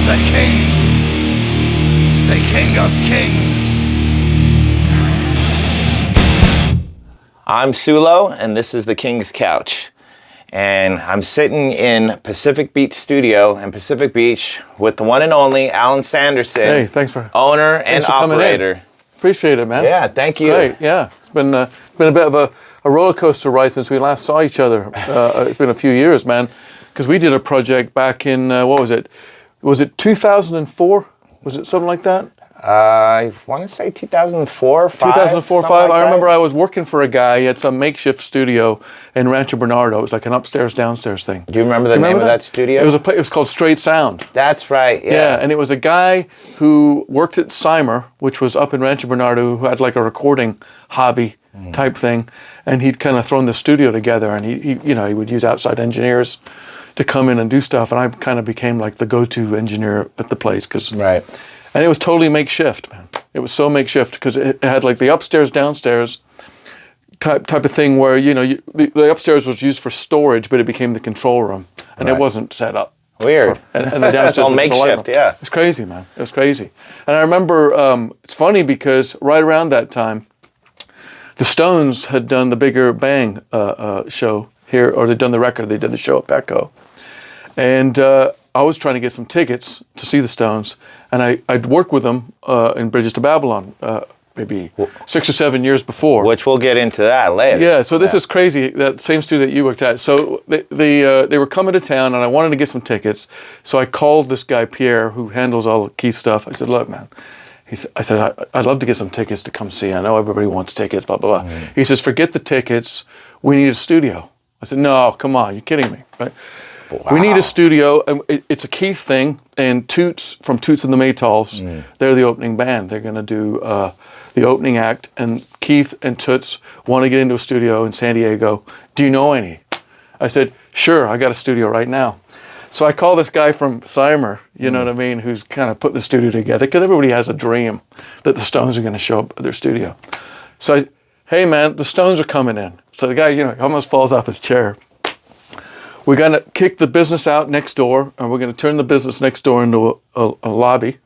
the king of kings. I'm Sulo, and this is the King's Couch. And I'm sitting in Pacific Beach Studio in Pacific Beach with the one and only Alan Sanderson. Hey, thanks for owner and operator. Appreciate it, man. Yeah, thank you. Great, yeah. It's been a bit of a roller coaster ride since we last saw each other. It's been a few years, man, because we did a project back in, what was it? Was it 2004? Was it something like that? I want to say 2004, 5. 2004, 5. Like I remember that. I was working for a guy. He had some makeshift studio in Rancho Bernardo. It was like an upstairs, downstairs thing. Do you remember the name of that studio? It was called Straight Sound. That's right, yeah. Yeah, and it was a guy who worked at Cymer, which was up in Rancho Bernardo, who had like a recording hobby type thing, and he'd kind of thrown the studio together, and he would use outside engineers to come in and do stuff, and I kind of became like the go-to engineer at the place, Right. And it was totally makeshift, man. It was so makeshift because it had like the upstairs, downstairs type of thing where, the upstairs was used for storage, but it became the control room, and it wasn't set up. Weird. And the downstairs That's all was makeshift, yeah. It was crazy, man. It was crazy. And I remember, it's funny because right around that time, the Stones had done the Bigger Bang show here, or they'd done the record, they did the show at Petco. And I was trying to get some tickets to see the Stones, and I'd worked with them in Bridges to Babylon maybe 6 or 7 years before. Which we'll get into that later. Yeah, so this is crazy, that same studio that you worked at. So they were coming to town, and I wanted to get some tickets. So I called this guy, Pierre, who handles all the Keith stuff. I said, look, man, I said, I'd love to get some tickets to come see. I know everybody wants tickets, blah, blah, blah. He says, forget the tickets. We need a studio. I said, no, come on, you're kidding me, right? Wow. We need a studio, and it's a Keith thing, and Toots from Toots and the Maytals, they're the opening band. They're going to do the opening act, and Keith and Toots want to get into a studio in San Diego. Do you know any? I said, sure, I got a studio right now. So I call this guy from Cymer, you know what I mean, who's kind of put the studio together, because everybody has a dream that the Stones are going to show up at their studio. So hey man, the Stones are coming in. So the guy, almost falls off his chair. We're going to kick the business out next door, and we're going to turn the business next door into a lobby.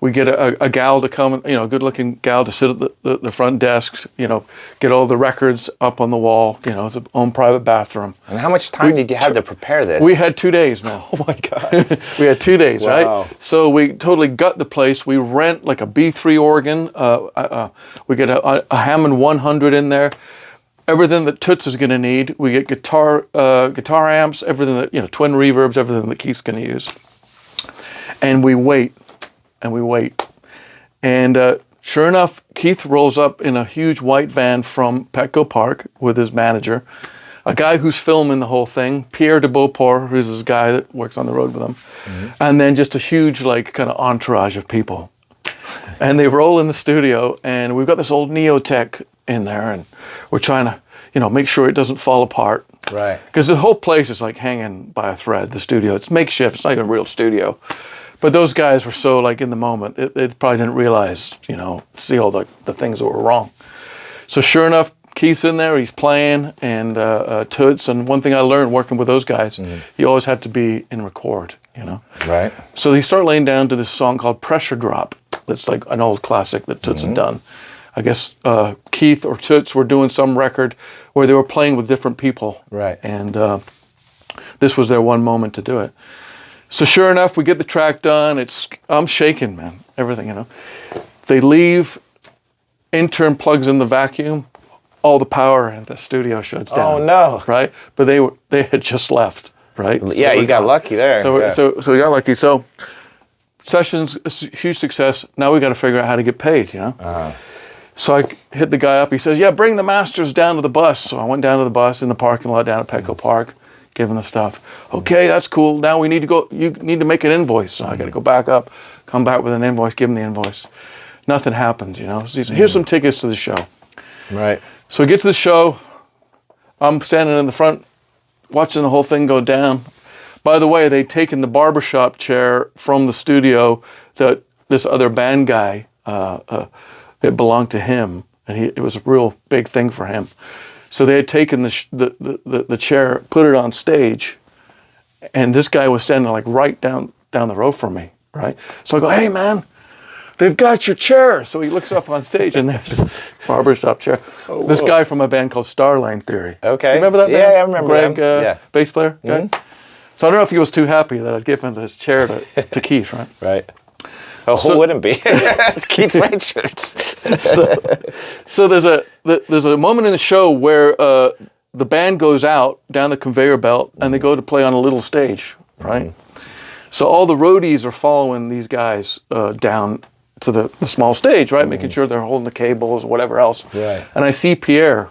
We get a gal to come, a good-looking gal to sit at the front desk, get all the records up on the wall. It's its own private bathroom. And how much time did you have to prepare this? We had 2 days, man. Oh, my God. We had 2 days, Wow. right? So we totally gut the place. We rent like a B3 organ. We get a Hammond 100 in there. Everything that Toots is going to need. We get guitar amps, everything that, twin reverbs, everything that Keith's going to use. And we wait, and we wait. And sure enough, Keith rolls up in a huge white van from Petco Park with his manager, a guy who's filming the whole thing, Pierre de Beauport, who's this guy that works on the road with him. And then just a huge, kind of entourage of people. And they roll in the studio, and we've got this old Neotech in there, and we're trying to, make sure it doesn't fall apart. Right. Because the whole place is like hanging by a thread, the studio. It's makeshift, it's not even a real studio. But those guys were so in the moment, they probably didn't realize, see all the things that were wrong. So sure enough, Keith's in there, he's playing, and Toots, and one thing I learned working with those guys, you always had to be in record, Right. So they start laying down to this song called Pressure Drop. That's like an old classic that Toots had done. I guess Keith or Toots were doing some record where they were playing with different people. Right. And this was their one moment to do it. So sure enough, we get the track done. I'm shaking, man. Everything, They leave. Intern plugs in the vacuum. All the power in the studio shuts down. Oh no! Right, but they had just left. Right. Yeah, you got lucky there. So we got lucky. So sessions, a huge success. Now we got to figure out how to get paid. So I hit the guy up. He says, "Yeah, bring the masters down to the bus." So I went down to the bus in the parking lot down at Petco Park, give him the stuff. Okay, that's cool. Now we need to go. You need to make an invoice. So I got to go back up, come back with an invoice, give him the invoice. Nothing happens, Here's some tickets to the show. Right. So we get to the show. I'm standing in the front, watching the whole thing go down. By the way, they'd taken the barbershop chair from the studio that this other band guy, it belonged to him, and it was a real big thing for him. So they had taken the chair, put it on stage, and this guy was standing right down down the row from me, right? So I go, hey, man, they've got your chair. So he looks up on stage, and there's a barbershop chair. This guy from a band called Starline Theory. Okay. You remember that band? Yeah, I remember Greg, them. bass player guy? So I don't know if he was too happy that I'd given his chair to Keith, right? Right. Oh, who wouldn't be? It's Keith Richards. So there's a moment in the show where the band goes out down the conveyor belt and they go to play on a little stage, right? So all the roadies are following these guys down to the small stage, right? Making sure they're holding the cables or whatever else. Right. And I see Pierre,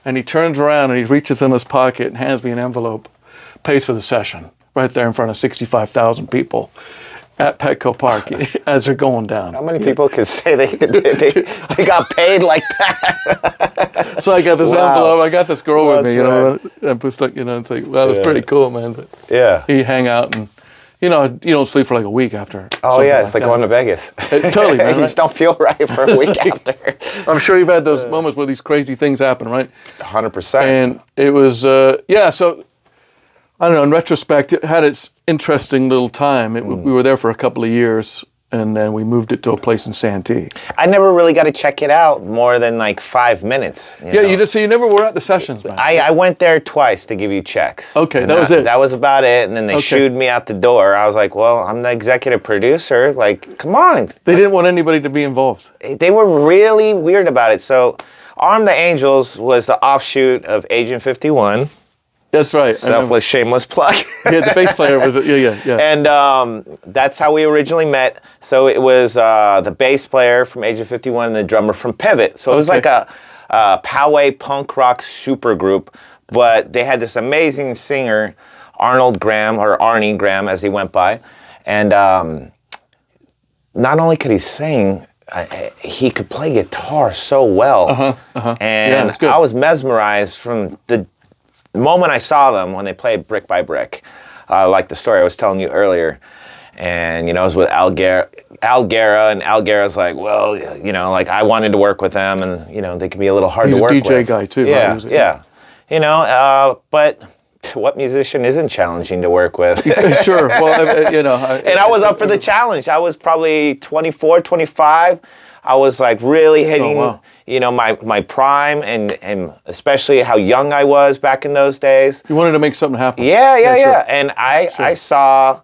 and he turns around and he reaches in his pocket and hands me an envelope, pays for the session right there in front of 65,000 people at Petco Park as they're going down. How many people could say they got paid like that? So I got this envelope. I got this girl with me, Right. and it's like, it's like, well, it was pretty cool, man. But Yeah. you hang out and, you don't sleep for like a week after. Oh yeah, it's like like going to Vegas. Totally, man. You Right? just don't feel right for a week after. I'm sure you've had those moments where these crazy things happen, right? 100%. And it was, so I don't know, in retrospect, it had its interesting little time. We were there for a couple of years, and then we moved it to a place in Santee. I never really got to check it out more than like 5 minutes. You know? So you never were at the sessions, man. I went there twice to give you checks. Okay, And that was it. That was about it. And then they shooed me out the door. I was like, well, I'm the executive producer. Like, come on. They didn't want anybody to be involved. They were really weird about it. So Arm the Angels was the offshoot of Agent 51. That's right. Selfless, shameless plug. Yeah, the bass player was, yeah. And that's how we originally met. So it was the bass player from Agent 51 and the drummer from Pivot. So it was like a Poway punk rock super group, but they had this amazing singer, Arnold Graham, or Arnie Graham as he went by. And not only could he sing, he could play guitar so well. And that's good. I was mesmerized from the moment I saw them when they played Brick by Brick, like the story I was telling you earlier. And, I was with Al Guerra, and Al Guerra's like, well, like I wanted to work with them, and, they can be a little hard to work with. He's a DJ guy too, yeah, right? Yeah. But what musician isn't challenging to work with? Sure. Well, And I was up for the challenge. I was probably 24, 25. I was like really hitting, my prime, and especially how young I was back in those days. You wanted to make something happen. Yeah. Sure. And I saw,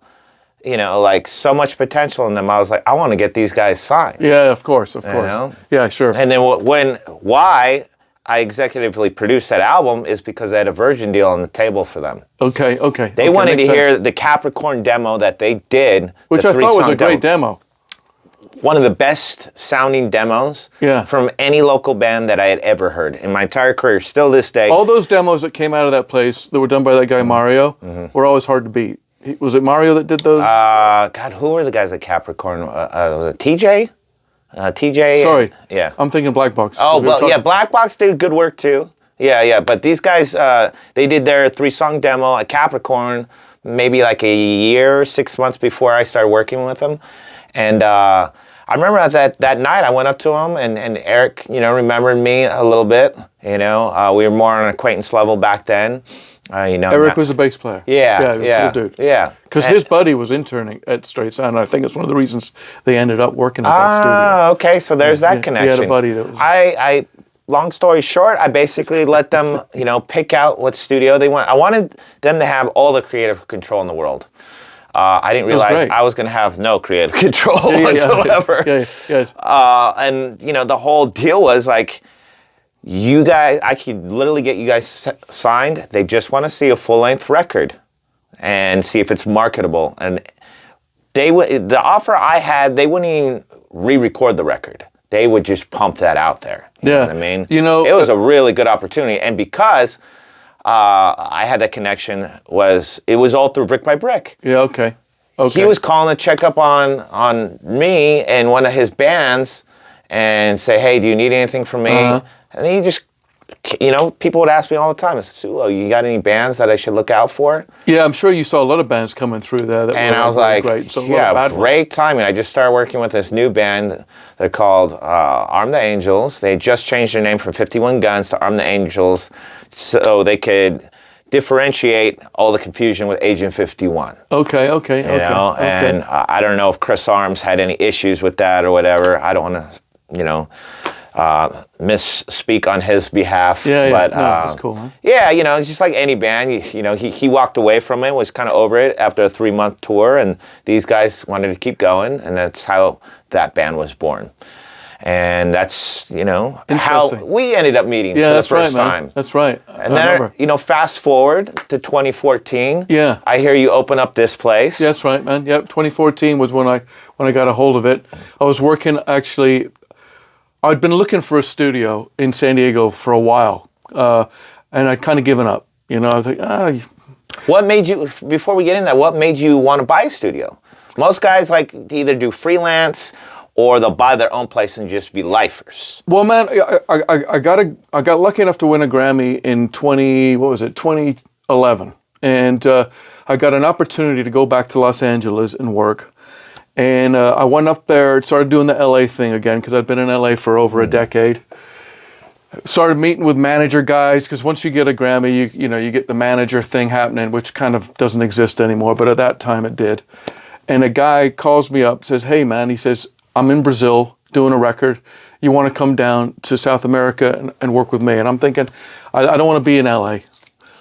like so much potential in them. I was like, I want to get these guys signed. Yeah, of course. know? Yeah, sure. And then why I executively produced that album is because I had a Virgin deal on the table for them. Okay. They wanted to hear the Capricorn demo that they did. Which I thought was a great demo. One of the best sounding demos from any local band that I had ever heard in my entire career, still this day. All those demos that came out of that place that were done by that guy Mario were always hard to beat. Was it Mario that did those? God, who were the guys at Capricorn? Was it TJ? TJ? Sorry. Yeah. I'm thinking Black Box. Oh, well, yeah, Black Box did good work too. Yeah. But these guys, they did their 3-song demo at Capricorn maybe like a year, 6 months before I started working with them. And I remember that night I went up to him, and Eric, remembered me a little bit. We were more on an acquaintance level back then. Eric was a bass player. Yeah, he was a cool dude. Yeah. Because his buddy was interning at Straight Sound, and I think it's one of the reasons they ended up working at that studio. Okay, so there's that connection. He had a buddy that was... I long story short, I basically let them, pick out what studio they want. I wanted them to have all the creative control in the world. I didn't realize I was going to have no creative control whatsoever. And, the whole deal was like, you guys, I could literally get you guys signed. They just want to see a full-length record and see if it's marketable. And the offer I had, they wouldn't even re-record the record. They would just pump that out there. You know what I mean? It was a really good opportunity. And because I had that connection, it was all through Brick by Brick. Yeah, okay. He was calling to check up on me and one of his bands and say, hey, do you need anything from me? And he just, people would ask me all the time, Sulo, you got any bands that I should look out for? Yeah, I'm sure you saw a lot of bands coming through there. I was like, great. So great timing. I just started working with this new band. They're called Arm the Angels. They just changed their name from 51 Guns to Arm the Angels so they could differentiate all the confusion with Agent 51. Okay. You know, and I don't know if Chris Arms had any issues with that or whatever. I don't want to, you know, misspeak on his behalf. Yeah, but no, that's cool, man. yeah, you know, just like any band, you know, he walked away from it, was kind of over it after a 3-month tour, and these guys wanted to keep going, and that's how that band was born. And that's, you know, how we ended up meeting for the first time. That's right. And then, you know, fast forward to 2014. Yeah. I hear you open up this place. Yeah, that's right, man. Yep, 2014 was when I got a hold of it. I was working, actually, I'd been looking for a studio in San Diego for a while, and I'd kind of given up. You know, I was like, What made you, before we get in that, what made you want to buy a studio? Most guys like to either do freelance or they'll buy their own place and just be lifers. Well, man, I got lucky enough to win a Grammy in 2011, and I got an opportunity to go back to Los Angeles and work. And I went up there, started doing the LA thing again, because I'd been in LA for over a decade. Started meeting with manager guys, because once you get a Grammy, you know, you get the manager thing happening, which kind of doesn't exist anymore, but at that time it did. And a guy calls me up, says, hey man, he says, I'm in Brazil doing a record. You want to come down to South America and work with me? And I'm thinking, I don't want to be in LA.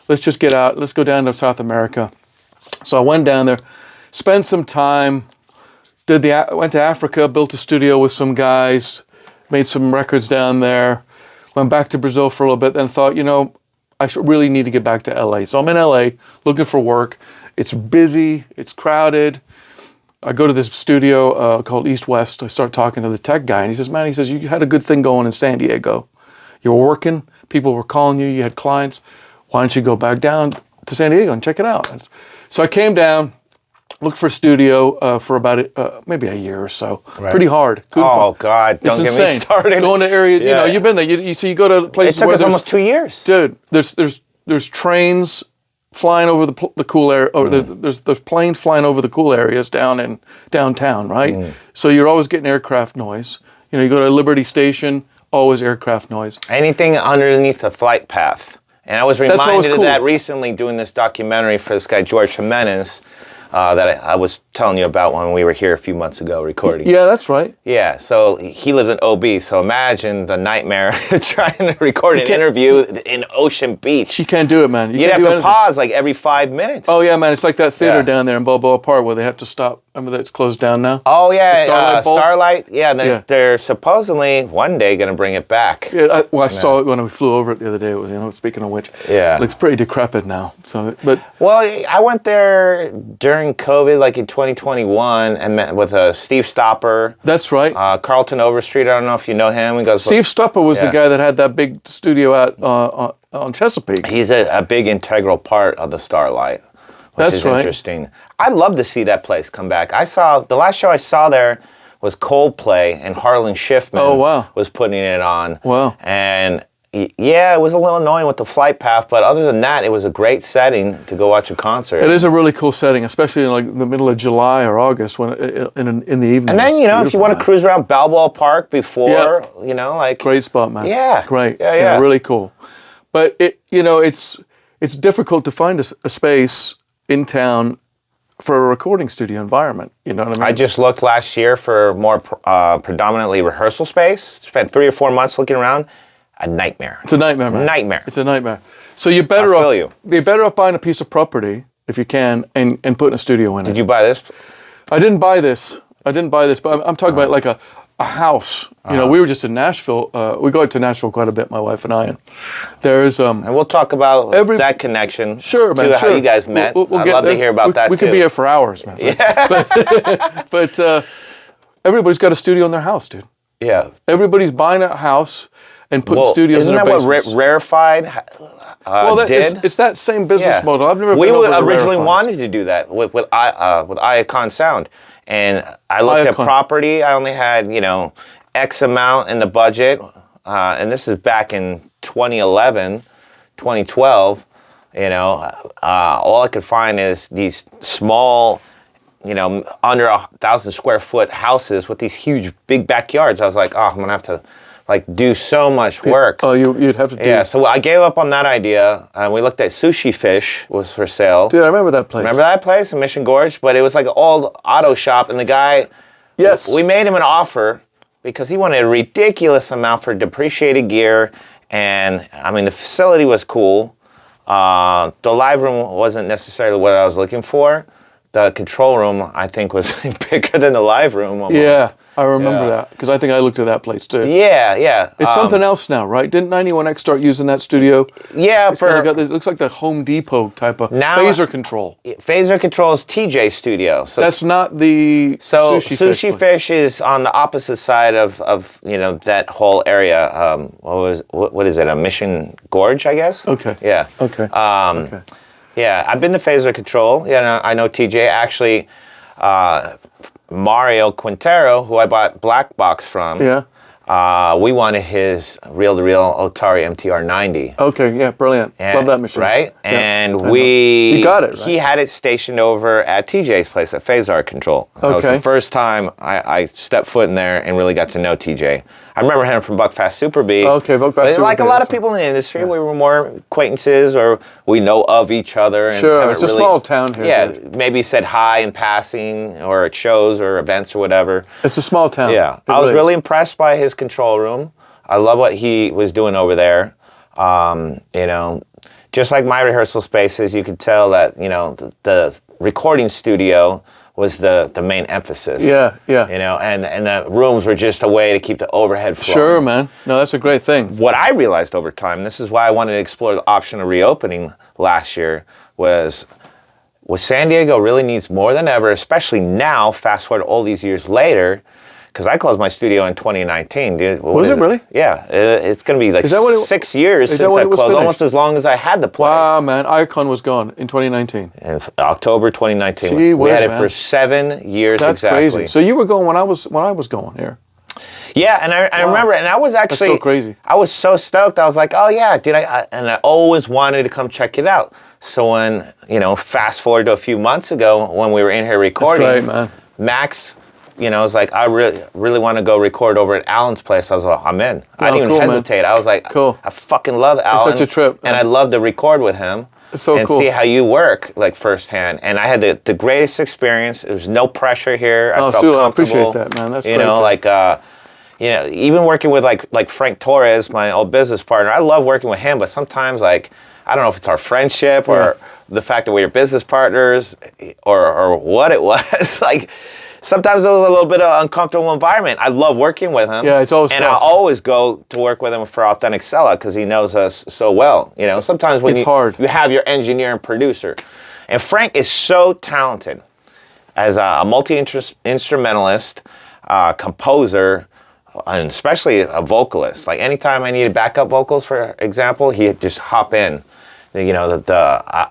Let's just get out. Let's go down to South America. So I went down there, spent some time, went to Africa, built a studio with some guys, made some records down there, went back to Brazil for a little bit, then thought, you know, I should really need to get back to LA. So I'm in LA looking for work. It's busy, it's crowded. I go to this studio called East West. I start talking to the tech guy, and he says, man, you had a good thing going in San Diego. You were working, people were calling you, you had clients. Why don't you go back down to San Diego and check it out? So I came down, looked for a studio for about maybe a year or so. Right. Pretty hard. God, don't get me started. Going to areas, you know, you've been there. You go to places. It took us almost 2 years. Dude, there's trains flying over the cool area, or there's planes flying over the cool areas downtown, right? So you're always getting aircraft noise. You know, you go to Liberty Station, always aircraft noise. Anything underneath the flight path. And I was reminded of that recently doing this documentary for this guy, George Jimenez, that I was telling you about when we were here a few months ago recording. Yeah, that's right. Yeah, so he lives in OB, so imagine the nightmare trying to record an interview in Ocean Beach. You can't do it, man. You'd have to pause like every 5 minutes. Oh, yeah, man. It's like that theater down there in Balboa Park where they have to stop. Remember that it's closed down now? Oh, yeah, Starlight. Yeah, they're supposedly one day going to bring it back. Yeah, I saw it when we flew over it the other day. It was, you know, speaking of which, it looks pretty decrepit now. So, well, I went there during COVID, like in 2021, and met with Steve Stopper. That's right. Carlton Overstreet. I don't know if you know him. He goes. Steve Stopper was the guy that had that big studio out on Chesapeake. He's a big integral part of the Starlight, which is interesting. I'd love to see that place come back. The last show I saw there was Coldplay, and Harlan Schiffman was putting it on. Wow. And yeah, it was a little annoying with the flight path, but other than that, it was a great setting to go watch a concert. It is a really cool setting, especially in like the middle of July or August when in the evening. And then, you know, if you want to cruise around Balboa Park before, you know, like... Great spot, man. Yeah. Great. Yeah. Really cool. But, it's difficult to find a space in town for a recording studio environment. You know what I mean? I just looked last year for more predominantly rehearsal space. Spent 3 or 4 months looking around. A nightmare. It's a nightmare, man. Nightmare. It's a nightmare. So you're better off buying a piece of property, if you can, and putting a studio in it. Did you buy this? I didn't buy this, but I'm talking about like a house. You know, we were just in Nashville. We go to Nashville quite a bit, my wife and I. And there's and we'll talk about that connection. Sure, man. How you guys met. I'd love to hear about that too. We could be here for hours, man. Yeah. But everybody's got a studio in their house, dude. Yeah. Everybody's buying a house and putting studios in their basements. Isn't that what Rarefied did? It's that same business model. I've never. We originally wanted to do that with Iacon Sound, and I looked at property. I only had X amount in the budget, and this is back in 2011, 2012. All I could find is these small, under 1,000 square foot houses with these huge big backyards. I was like, I'm gonna have to like do so much work. Oh, you'd have to do. Yeah, so I gave up on that idea, and we looked at Sushi Fish was for sale. Dude, I remember that place. Remember that place in Mission Gorge? But it was like an old auto shop, and the guy, Yes. we made him an offer because he wanted a ridiculous amount for depreciated gear, and I mean the facility was cool. The live room wasn't necessarily what I was looking for. The control room, I think, was bigger than the live room almost. Yeah, I remember that because I think I looked at that place too. Yeah, yeah. It's something else now, right? Didn't 91X start using that studio? Yeah, It looks like the Home Depot type of phaser control. Phaser Control is TJ Studio. So that's not the Sushi Fish is on the opposite side of that whole area. What is it? A Mission Gorge, I guess. Okay. Yeah. Okay. Okay. Yeah, I've been to Phaser Control. Yeah, I know TJ. Actually, Mario Quintero, who I bought Black Box from. Yeah. We wanted his reel-to-reel Otari MTR 90. Okay, yeah, brilliant. Love that machine. Right? Yeah, and you got it, right? He had it stationed over at TJ's place at Phasar Control. That was the first time I stepped foot in there and really got to know TJ. I remember him from Buckfast Super Bee. Okay, Buckfast Super Like Bee, a lot of people in the industry, we were more acquaintances or we know of each other. And sure, it's a small town here. Yeah, dude. maybe said hi in passing or at shows or events or whatever. It's a small town. Yeah, I was really impressed by his control room. I love what he was doing over there. Just like my rehearsal spaces, you could tell that, the recording studio was the main emphasis. Yeah, yeah. And the rooms were just a way to keep the overhead flowing. Sure, man. No, that's a great thing. What I realized over time, this is why I wanted to explore the option of reopening last year, was San Diego really needs more than ever, especially now, fast forward all these years later, because I closed my studio in 2019, dude. Was it really? Yeah, it's going to be like 6 years since I closed, almost as long as I had the place. Wow, man. Icon was gone in 2019. In October 2019. Gee we had whiz, it for 7 years That's exactly. crazy. So you were going when I was going here. Yeah, and I remember, and I was actually That's so crazy. I was so stoked. I was like, oh yeah, dude, and I always wanted to come check it out. So when, fast forward to a few months ago when we were in here recording, that's great, man. Max, was like, I really want to go record over at Alan's place. I was like, I'm in. I didn't even hesitate. Man. I was like, cool. I fucking love Alan. It's such a trip. And I'd love to record with him. It's so and cool. see how you work like firsthand. And I had the greatest experience. There was no pressure here. I felt Sulo, comfortable. I appreciate that, man. That's great. Even working with like Frank Torres, my old business partner, I love working with him, but sometimes I don't know if it's our friendship or the fact that we're business partners or what it was. Sometimes it was a little bit of uncomfortable environment. I love working with him. Yeah, it's always and tough. I always go to work with him for Authentic Sella because he knows us so well. Sometimes when it's hard. You have your engineer and producer. And Frank is so talented as a multi-instrumentalist, composer, and especially a vocalist. Like anytime I needed backup vocals, for example, he'd just hop in, the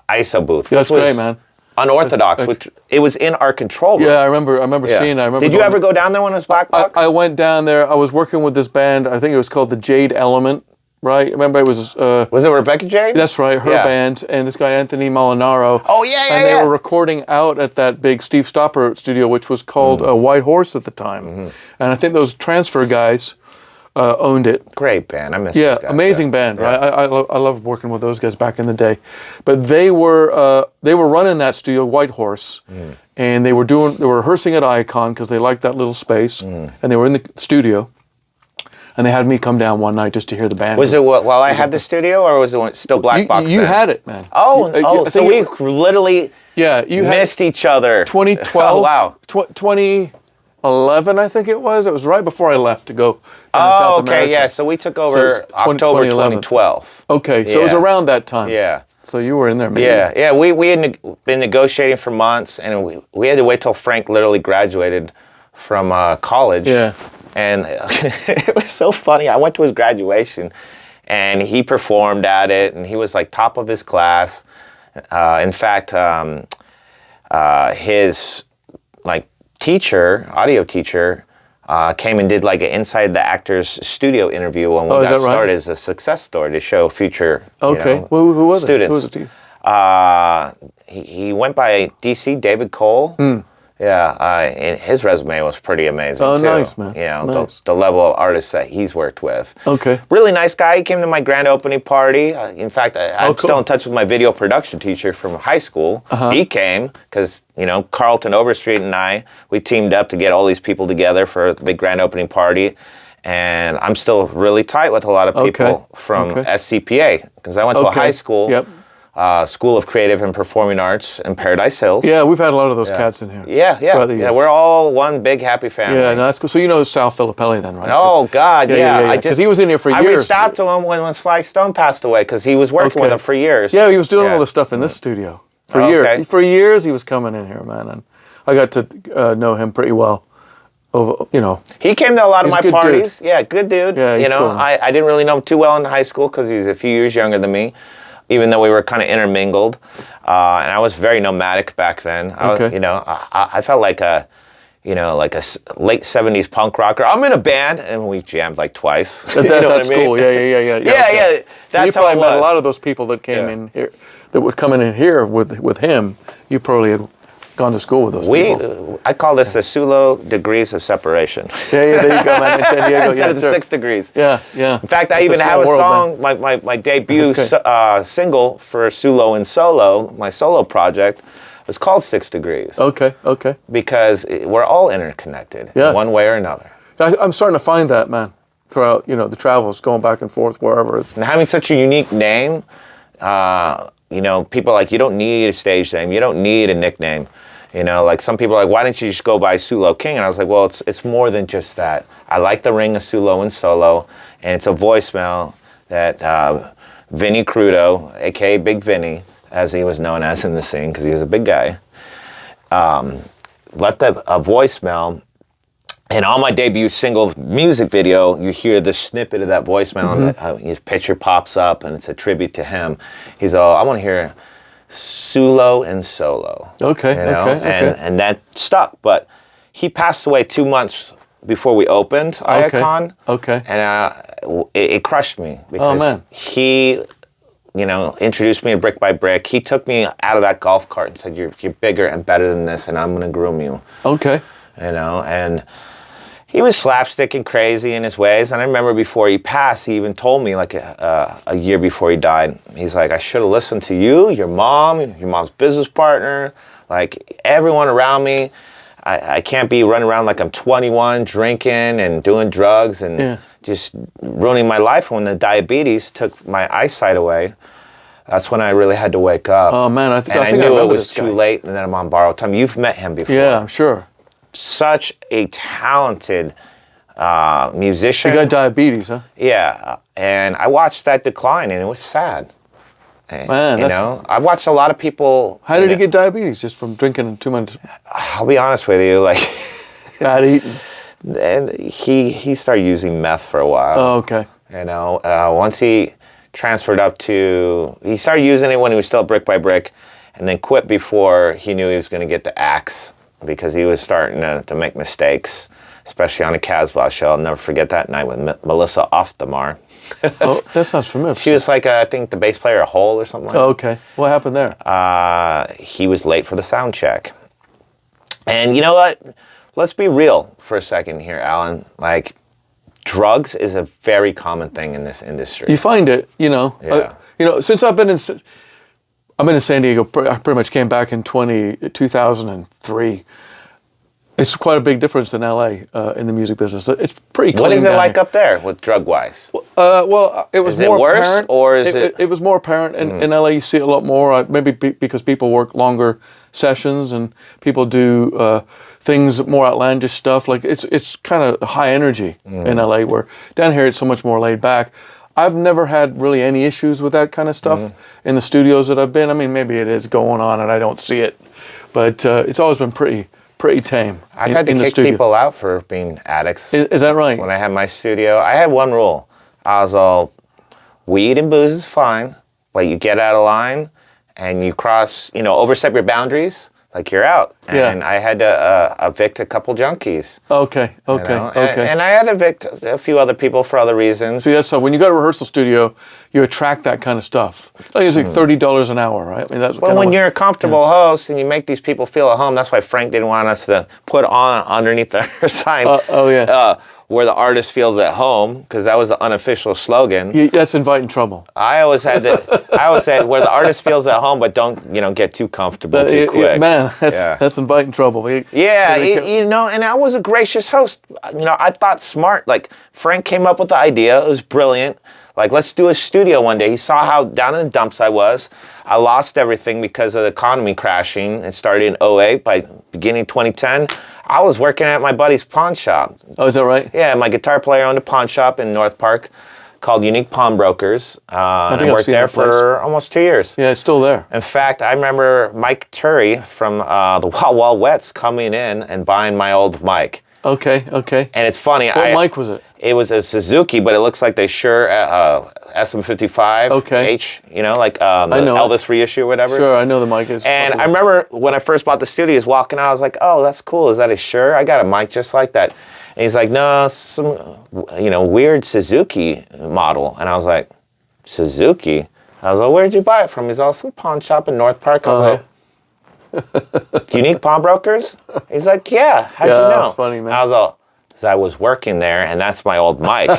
ISO booth. Yeah, that's great, man. Unorthodox, which it was in our control room. Yeah, I remember seeing it. Did you ever go down there when it was Black Box? I went down there. I was working with this band. I think it was called the Jade Element, right? Remember it was... was it Rebecca Jade? That's right, her band, and this guy Anthony Molinaro. Oh, yeah. And they were recording out at that big Steve Stopper studio, which was called White Horse at the time. Mm-hmm. And I think those Transfer guys owned it. Great band. I miss those guys. Amazing band, right? I loved working with those guys back in the day. But they were running that studio, White Horse, and they were rehearsing at Icon because they liked that little space, and they were in the studio. And they had me come down one night just to hear the band. Was it while I had the studio, or was it still Black Box? You had it, man. So we literally missed each other. 2012. Oh, wow. 2011, I think it was. It was right before I left to go down to South America. Yeah. So we took over October 2012. Okay, so it was around that time. Yeah. So you were in there, maybe. Yeah. We had been negotiating for months, and we had to wait till Frank literally graduated from college. Yeah. And it was so funny. I went to his graduation, and he performed at it, and he was like top of his class. In fact, his audio teacher, came and did like an inside the actor's studio interview when we got started as a success story to show future who was students. Who was it to you? He went by DC David Cole. Yeah, and his resume was pretty amazing Oh, too. nice, man. You know, Nice. the level of artists that he's worked with. Okay. Really nice guy. He came to my grand opening party. In fact, I'm still cool. in touch with my video production teacher from high school. He came because, you know, Carlton Overstreet and we teamed up to get all these people together for the big grand opening party. And I'm still really tight with a lot of people from SCPA because I went to a high school. Yep. School of Creative and Performing Arts in Paradise Hills. Yeah, we've had a lot of those cats in here. Yeah. We're all one big happy family. Yeah, no, that's cool. So you know Sal Filippelli then, right? Oh God, yeah. Because he was in here for years. I reached out to him when Sly Stone passed away because he was working with him for years. Yeah, he was doing all this stuff in this studio for years. Okay. For years, he was coming in here, man, and I got to know him pretty well. Over, you know, he came to a lot of my parties. Dude. Yeah, good dude. Yeah, he's you know, cool. I didn't really know him too well in high school because he was a few years younger than me. Even though we were kind of intermingled, and I was very nomadic back then. I felt like a late '70s punk rocker. I'm in a band, and we jammed like twice. That's cool. Yeah. Yeah. That's you how probably it met a was. lot of those people that came in here, that were coming in here with him. You probably had gone to school with those people. I call this the Sulo degrees of separation. Yeah, there you go, man. In San Diego, Instead of the 6 degrees. Yeah. In fact, I It's even a have a small song, world, my debut single for Sulo and Solo, my solo project, was called 6 Degrees. Okay. Because we're all interconnected in one way or another. I'm starting to find that, man, throughout, you know, the travels, going back and forth, wherever. And having such a unique name, you know, people are like, you don't need a stage name, you don't need a nickname. You know, like some people are like, why don't you just go by Sulo King? And I was like, well, it's more than just that. I like the ring of Sulo and Solo, and it's a voicemail that Vinny Crudo, a.k.a. Big Vinny, as he was known as in the scene, because he was a big guy, left a voicemail. And on my debut single music video, you hear the snippet of that voicemail, and his picture pops up, and it's a tribute to him. He's all, I want to hear Sulo and Solo. Okay. And that stuck. But he passed away 2 months before we opened Iacon. Okay. And it crushed me because man. he, you know, introduced me to Brick by Brick. He took me out of that golf cart and said, you're bigger and better than this, and I'm going to groom you. Okay. You know, and he was slapstick and crazy in his ways. And I remember before he passed, he even told me like a year before he died, he's like, I should have listened to you, your mom's business partner, like everyone around me. I can't be running around like I'm 21, drinking and doing drugs and just ruining my life. When the diabetes took my eyesight away, that's when I really had to wake up. Oh man, I knew it was too late, and then I'm on borrowed time. You've met him before. Yeah, I'm sure. Such a talented musician. You got diabetes, huh? Yeah, and I watched that decline, and it was sad. Man, you know, I watched a lot of people. How did he get diabetes? Just from drinking too much? I'll be honest with you, like bad eating. And he started using meth for a while. Oh, okay. You know, once he transferred up to, he started using it when he was still Brick by Brick, and then quit before he knew he was going to get the axe, because he was starting to make mistakes, especially on a Casbah show. I'll never forget that night with Melissa Oftamar. Oh, that sounds familiar. She was like, I think the bass player of Hole or something like that. Oh, okay. What happened there? He was late for the sound check. And you know what? Let's be real for a second here, Alan. Like, drugs is a very common thing in this industry. You find it, you know. Yeah. Since I've been in San Diego, I pretty much came back in 2003. It's quite a big difference in LA in the music business. It's pretty clean. What is it down like here. up there with drug-wise? Well, it was is more it worse, apparent. or is it? It was more apparent in LA. You see it a lot more. Maybe because people work longer sessions and people do things more outlandish stuff. Like it's kind of high energy in LA. Where down here it's so much more laid back. I've never had really any issues with that kind of stuff in the studios that I've been. I mean, maybe it is going on and I don't see it, but it's always been pretty tame. I've had to kick people out for being addicts. Is that right? When I had my studio, I had one rule. I was all, weed and booze is fine, but you get out of line and you cross, overstep your boundaries, like you're out. Yeah. And I had to evict a couple junkies. Okay. you Okay. know? Okay. And I had to evict a few other people for other reasons. See, that's so. When you go to a rehearsal studio, you attract that kind of stuff. Like it's like $30 an hour, right? I mean, that's Well, when you're a comfortable host and you make these people feel at home, that's why Frank didn't want us to put on underneath their sign. Where the artist feels at home, because that was the unofficial slogan. That's inviting trouble. I always said where the artist feels at home, but don't get too comfortable too quick. Man, that's inviting trouble. And I was a gracious host. I thought smart. Like Frank came up with the idea. It was brilliant. Like, let's do a studio one day. He saw how down in the dumps I was. I lost everything because of the economy crashing. It started in 2008. By beginning 2010, I was working at my buddy's pawn shop. Oh, is that right? Yeah, my guitar player owned a pawn shop in North Park called Unique Pawnbrokers. I worked there for almost 2 years. Yeah, it's still there. In fact, I remember Mike Turry from the Wild Wild Wets coming in and buying my old mic. Okay. And it's funny. What mic was it? It was a Suzuki, but it looks like they Shure SM55 H, like Elvis reissue or whatever. Sure, I know the mic is. And I remember when I first bought the studio, he's walking out, I was like, oh, that's cool. Is that a Shure? I got a mic just like that. And he's like, no, some, weird Suzuki model. And I was like, Suzuki? I was like, where'd you buy it from? He's all, some pawn shop in North Park. I was like, Unique Pawnbrokers? He's like, yeah, how'd you know? That's funny, man. I was all, because I was working there, and that's my old mic.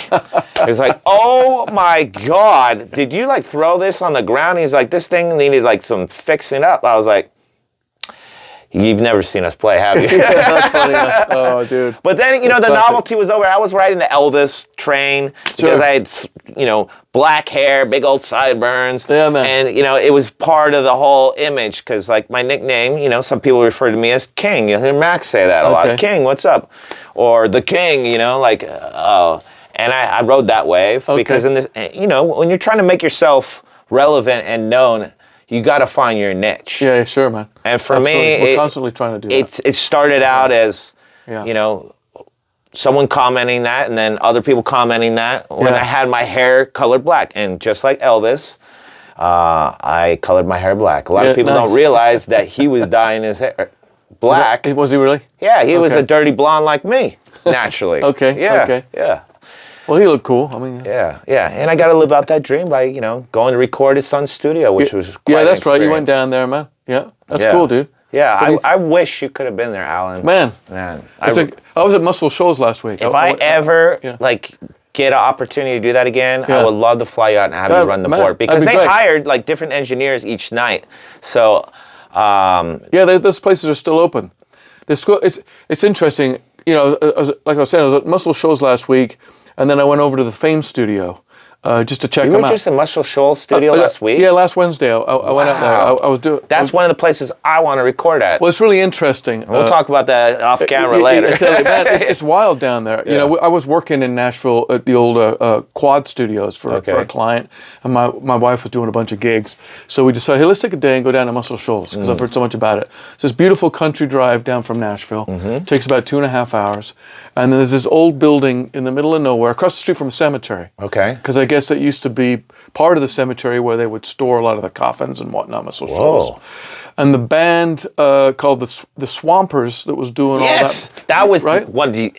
He's like, oh my God, did you like throw this on the ground? He's like, this thing needed like some fixing up. I was like, you've never seen us play, have you? That's funny. Oh, dude. But then, the novelty was over. I was riding the Elvis train because I had, black hair, big old sideburns. Yeah, man. And, it was part of the whole image because, like, my nickname, some people refer to me as King. You hear Max say that a lot. King, what's up? Or the King, and I rode that wave because in this, when you're trying to make yourself relevant and known, you got to find your niche. Yeah, sure, man. And for me, we're constantly trying to do that. It started out as, someone commenting that, and then other people commenting that when I had my hair colored black. And just like Elvis, I colored my hair black. A lot of people don't realize that he was dyeing his hair black. Was he really? Yeah, he was a dirty blonde like me, naturally. Yeah. Well, he looked cool. I mean, yeah, and I got to live out that dream by going to record his son's studio, which was quite an that's right. You went experience. down there, man. Yeah, that's cool, dude. Yeah, I wish you could have been there, Alan. Man. I was at Muscle Shoals last week. If I ever get an opportunity to do that again, I would love to fly you out and have you run the board because they hired like different engineers each night. So those places are still open. It's interesting. Like I was saying, I was at Muscle Shoals last week. And then I went over to the Fame studio just to check them out. You were just in Muscle Shoals studio last week? Yeah, last Wednesday. I went out there. I was doing. That's one of the places I want to record at. Well, it's really interesting. We'll talk about that off camera later. It's wild down there. Yeah. I was working in Nashville at the old Quad Studios for a client, and my wife was doing a bunch of gigs. So we decided, hey, let's take a day and go down to Muscle Shoals because I've heard so much about it. It's this beautiful country drive down from Nashville. It takes about 2.5 hours. And then there's this old building in the middle of nowhere, across the street from a cemetery. Okay. Because I guess it used to be part of the cemetery where they would store a lot of the coffins and whatnot, Muscle Shoals. And the band called the Swampers that was doing all that. Yes, that was right? one of the...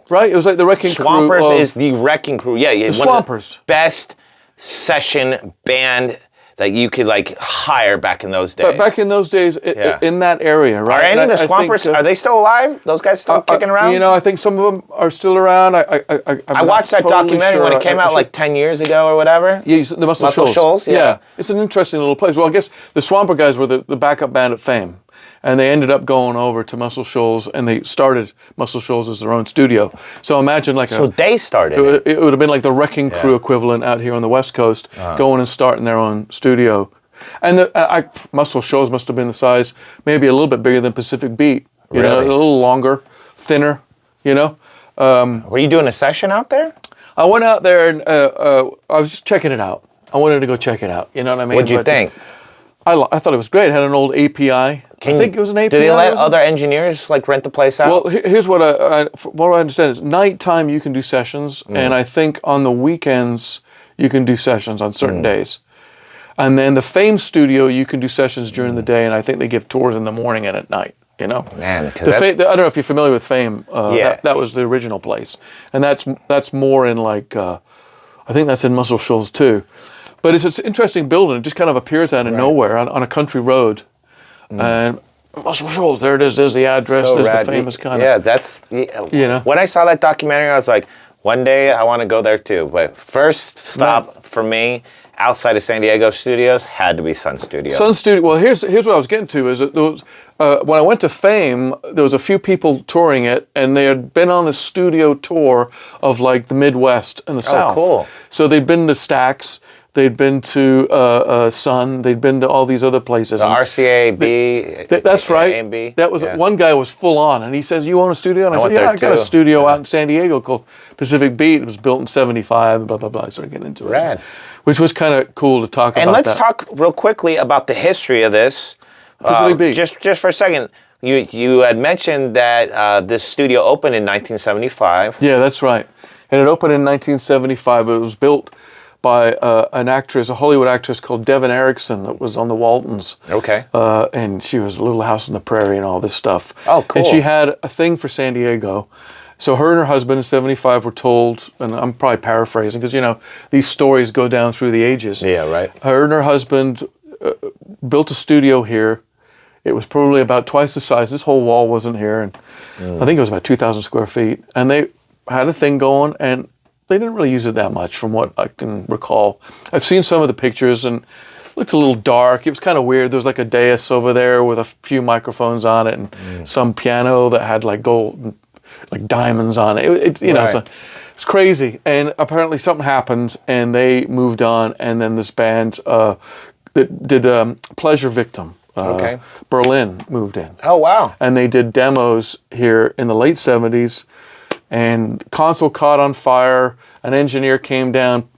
Right? It was like the Wrecking Crew. Swampers is the Wrecking Crew. Yeah, the one Swampers. Of the best session band that you could hire back in those days. But back in those days, in that area, right? Are any of the Swampers, are they still alive? Those guys still kicking around? I think some of them are still around. I watched that documentary when it came out like 10 years ago or whatever. Yeah, the Muscle Shoals. Yeah. It's an interesting little place. Well, I guess the Swamper guys were the backup band at Fame. And they ended up going over to Muscle Shoals, and they started Muscle Shoals as their own studio. So imagine So they started it would have been like the Wrecking Crew equivalent out here on the West Coast, going and starting their own studio. And Muscle Shoals must have been the size, maybe a little bit bigger than Pacific Beat. You know, a little longer, thinner, Were you doing a session out there? I went out there, and I was just checking it out. I wanted to go check it out. You know what I mean? What'd you think? I thought it was great. It had an old API. I think it was an API. Do they let other engineers rent the place out? Well, here's what I understand is nighttime you can do sessions, and I think on the weekends you can do sessions on certain days. And then the Fame studio, you can do sessions during the day, and I think they give tours in the morning and at night. You know, man. I don't know if you're familiar with Fame. That was the original place, and that's more in like I think that's in Muscle Shoals too. But it's an interesting building. It just kind of appears out of nowhere on a country road, and Muscle Shoals. There it is. There's the address. So there's rad. the famous kind of. Yeah, that's When I saw that documentary, I was like, one day I want to go there too. But first stop for me, outside of San Diego studios, had to be Sun Studio. Sun Studio. Well, here's what I was getting to is that there was, when I went to Fame, there was a few people touring it, and they had been on the studio tour of like the Midwest and the South. Oh, cool. So they'd been to Stax, they'd been to Sun, they'd been to all these other places. The RCA-B. That's right. A&B. That was one guy was full on, and he says, "You own a studio?" And I said, went there "Yeah, I got a too. studio out in San Diego called Pacific Beat. It was built in '75." Blah blah blah. I started getting into it. Rad. Which was kind of cool to talk about. And let's talk real quickly about the history of this. Pacific Beat. Just for a second, you had mentioned that this studio opened in 1975. Yeah, that's right. And it opened in 1975. It was built by an actress, a Hollywood actress called Devin Erickson that was on the Waltons. Okay. And she was Little House on the Prairie and all this stuff. Oh, cool. And she had a thing for San Diego. So her and her husband in 75 were told, and I'm probably paraphrasing because, you know, these stories go down through the ages. Yeah, right. Her and her husband built a studio here. It was probably about twice the size. This whole wall wasn't here. And I think it was about 2,000 square feet. And they had a thing going, and they didn't really use it that much from what I can recall. I've seen some of the pictures, and it looked a little dark. It was kind of weird. There was like a dais over there with a few microphones on it and some piano that had like gold, like diamonds on it. You know, it's crazy. And apparently something happened, and they moved on. And then this band that did Pleasure Victim, Berlin, moved in. Oh, wow. And they did demos here in the late 70s. And console caught on fire. An engineer came down,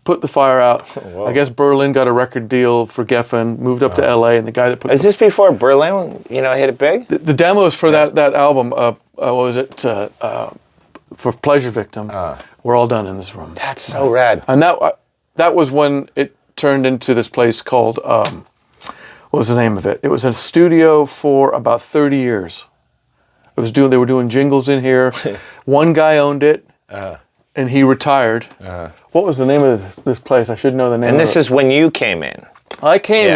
put the fire out. I guess Berlin got a record deal for Geffen, moved up to LA, and the guy that put Is this before Berlin, hit it big? the demos for that album, what was it, for Pleasure Victim, were all done in this room. That's so rad. And that was when it turned into this place called, what was the name of it? It was a studio for about 30 years. They were doing jingles in here. One guy owned it, and he retired. What was the name of this place? I should know the name. And this is when you came in. I came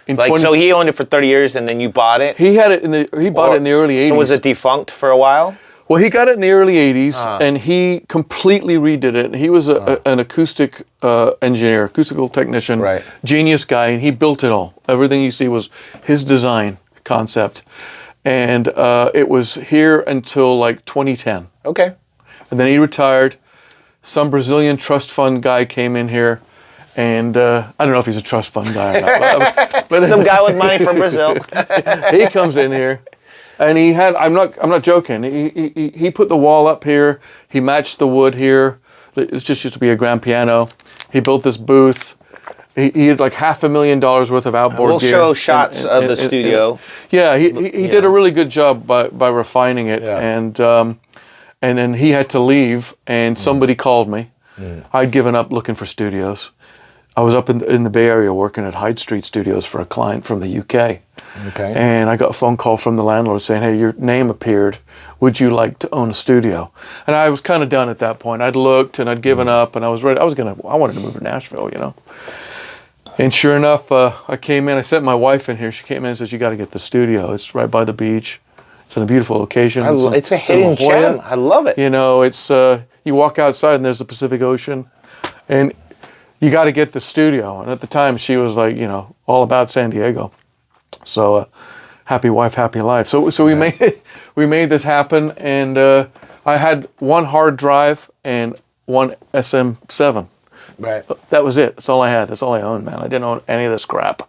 in like 20, so he owned it for 30 years, and then you bought it. He had it he bought it in the early 80s. So was it defunct for a while? Well, he got it in the early 80s, and he completely redid it. He was an acoustic engineer, acoustical technician, genius guy, and he built it all. Everything you see was his design concept. And it was here until like 2010. Okay. And then he retired. Some Brazilian trust fund guy came in here, and I don't know if he's a trust fund guy or not. But some guy with money from Brazil. He comes in here, and he had. I'm not joking. He put the wall up here. He matched the wood here. It just used to be a grand piano. He built this booth. He had like $500,000 worth of outboard we'll gear. Show shots of the studio. Yeah, he did a really good job by refining it, and then he had to leave, and somebody called me. I'd given up looking for studios. I was up in the Bay Area working at Hyde Street Studios for a client from the UK. Okay. And I got a phone call from the landlord saying, "Hey, your name appeared. Would you like to own a studio?" And I was kind of done at that point. I'd looked and I'd given up, and I was ready. I wanted to move to Nashville, And sure enough, I came in. I sent my wife in here. She came in and says, "You got to get the studio. It's right by the beach. It's in a beautiful location. It's a hidden gem. I love it. It's you walk outside and there's the Pacific Ocean, and you got to get the studio." And at the time, she was like, all about San Diego. So, happy wife, happy life. So we made this happen, and I had one hard drive and one SM7. Right. That was it. That's all I had. That's all I owned, man. I didn't own any of this crap.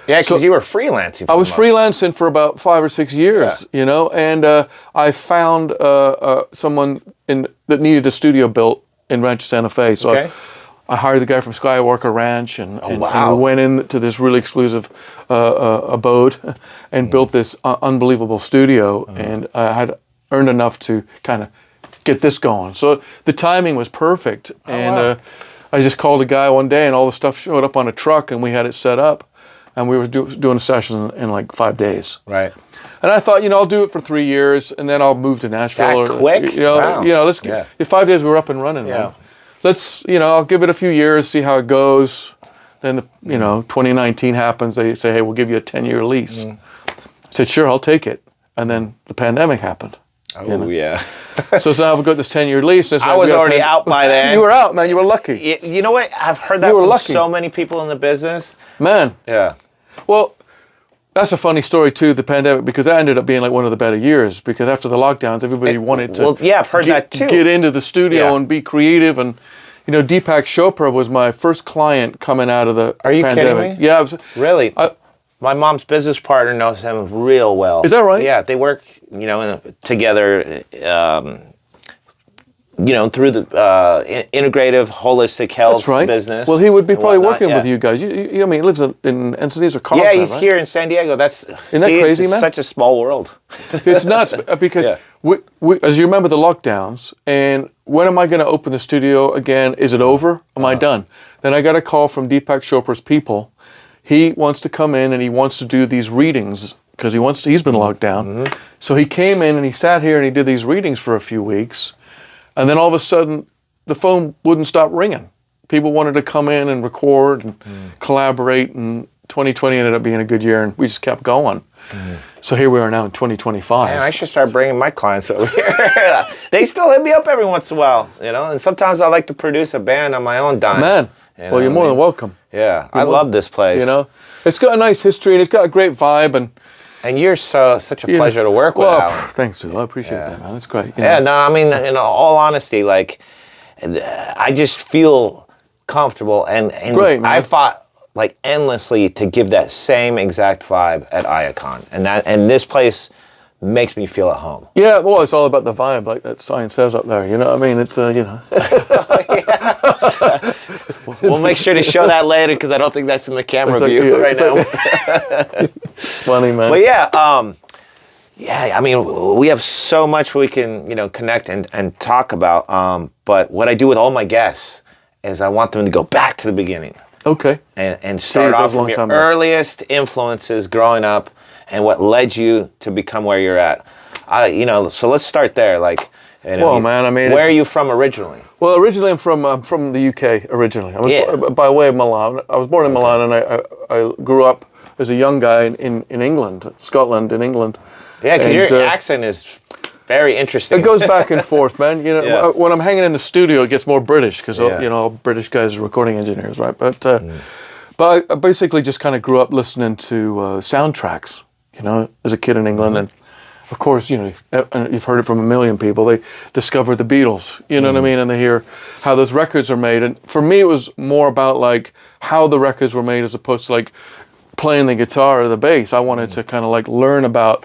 Yeah, because you were freelancing. I was freelancing for about 5 or 6 years, and I found someone that needed a studio built in Rancho Santa Fe. So I hired the guy from Skywalker Ranch, and we went into this really exclusive abode and built this unbelievable studio, and I had earned enough to kind of get this going. So the timing was perfect, I just called a guy one day, and all the stuff showed up on a truck, and we had it set up, and we were doing a session in like 5 days. Right. And I thought, I'll do it for 3 years, and then I'll move to Nashville. That quick? Wow. Let's get. In 5 days we were up and running. Yeah. Man. Let's, I'll give it a few years, see how it goes. Then, 2019 happens. They say, hey, we'll give you a 10-year lease. I said, sure, I'll take it. And then the pandemic happened. Oh, yeah. So now I've got this 10-year lease. I was already out by then. You were out, man. You were lucky. You know what? I've heard that from so many people in the business. Man. Yeah. Well, that's a funny story, too, the pandemic, because that ended up being like one of the better years, because after the lockdowns, everybody wanted to I've heard that too. Get into the studio and be creative. And, Deepak Chopra was my first client coming out of the pandemic. Are you kidding me? Yeah. Really? My mom's business partner knows him real well. Is that right? Yeah, they work, together, through the integrative, holistic health business. Well, he would be probably working with you guys. He lives in Encinitas or Carlton. Yeah, he's here in San Diego. Isn't that crazy, it's man? Such a small world. It's nuts because, we, as you remember, the lockdowns, and when am I going to open the studio again? Is it over? Am I done? Then I got a call from Deepak Chopra's people. He wants to come in and he wants to do these readings because he's been locked down. So he came in and he sat here and he did these readings for a few weeks. And then all of a sudden, the phone wouldn't stop ringing. People wanted to come in and record and collaborate. And 2020 ended up being a good year and we just kept going. So here we are now in 2025. Man, I should start bringing my clients over here. They still hit me up every once in a while, and sometimes I like to produce a band on my own dime. Man, well, you're more than welcome. Yeah, I love this place. It's got a nice history and it's got a great vibe, and you're such a pleasure to work with. Alan. Thanks, Sulo. I appreciate that, man. That's great. In all honesty, like, I just feel comfortable, and great, man. I fought like endlessly to give that same exact vibe at Iacon, and this place makes me feel at home. Yeah, well, it's all about the vibe, like that sign says up there. You know what I mean? It's We'll make sure to show that later because I don't think that's in the camera view right now. Funny, man. But we have so much we can connect and talk about. But what I do with all my guests is I want them to go back to the beginning. Okay. And start off from your earliest influences growing up and what led you to become where you're at. So let's start there. Where are you from originally? Well, originally I'm from the UK originally. I was by way of Milan. I was born in Milan, and I grew up as a young guy in England, Scotland, in England. Yeah, because your accent is very interesting. It goes back and forth, man. When I'm hanging in the studio, it gets more British because all British guys are recording engineers, right? But I basically just kind of grew up listening to soundtracks, as a kid in England, and of course, you've heard it from a million people. They discover the Beatles, you know what I mean, and they hear how those records are made. And for me, it was more about like how the records were made as opposed to like playing the guitar or the bass. I wanted to kind of like learn about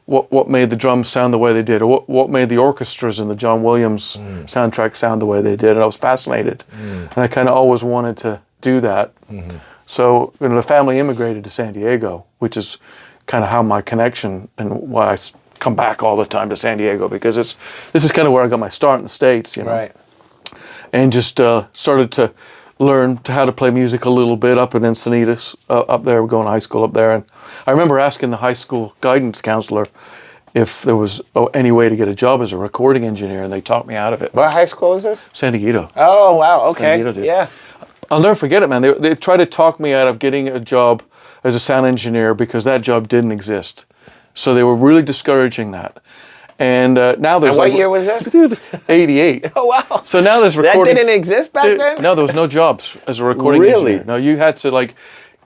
what made the drums sound the way they did, or what made the orchestras in the John Williams soundtrack sound the way they did. And I was fascinated, and I kind of always wanted to do that. So the family immigrated to San Diego, which is kind of how my connection and why I come back all the time to San Diego, because this is kind of where I got my start in the States, Right. And just started to learn how to play music a little bit up in Encinitas, up there, going to high school up there. And I remember asking the high school guidance counselor if there was any way to get a job as a recording engineer, and they talked me out of it. What high school is this? San Diego. Oh, wow, okay. San Diego, dude. Yeah. I'll never forget it, man. They tried to talk me out of getting a job as a sound engineer because that job didn't exist. So they were really discouraging that. And now there's... And what year was this? Dude, 88. Oh, wow. So now there's recording... That didn't exist back then? No, there was no jobs as a recording engineer. No, you had to like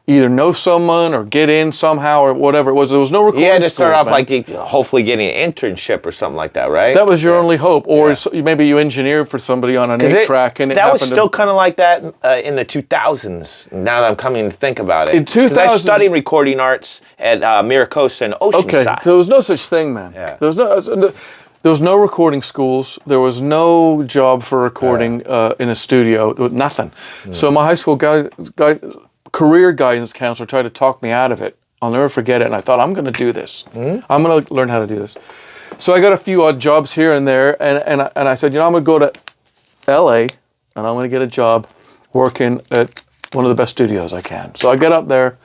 either know someone or get in somehow or whatever it was. There was no recording. You had to start off like hopefully getting an internship or something like that, right? That was your only hope. Or maybe you engineered for somebody on an 8-track. And that was still kind of like that in the 2000s, now that I'm coming to think about it. In 2000s. Because I studied recording arts at Miracosta and Oceanside. Okay, so there was no such thing, man. Yeah. There was no recording schools. There was no job for recording in a studio. Nothing. So my high school career guidance counselor tried to talk me out of it. I'll never forget it. And I thought, I'm going to do this. I'm going to learn how to do this. So I got a few odd jobs here and there. And I said, I'm going to go to LA and I'm going to get a job working at one of the best studios I can. So I get up there,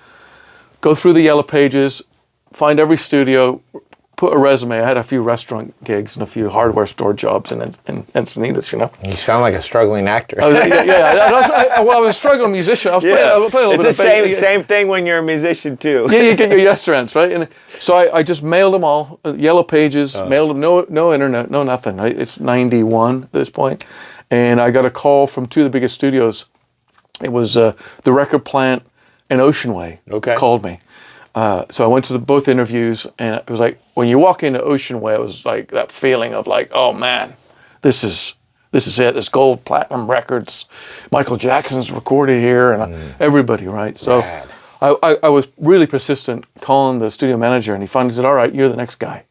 go through the yellow pages, find every studio, put a resume. I had a few restaurant gigs and a few hardware store jobs in Encinitas, you know. You sound like a struggling actor. I was a struggling musician. I was playing a little bit of It's the same thing when you're a musician too. Yeah, you get your restaurants, right? And so I just mailed them all, yellow pages, mailed them, no internet, no nothing. Right? It's 91 at this point. And I got a call from two of the biggest studios. It was the record plant and Ocean Way called me. So I went to both interviews, and it was like, when you walk into Ocean Way, it was like that feeling of like, oh man, this is it. This gold platinum records, Michael Jackson's recorded here, and everybody, right? So I was really persistent calling the studio manager, and he finally said, all right, you're the next guy.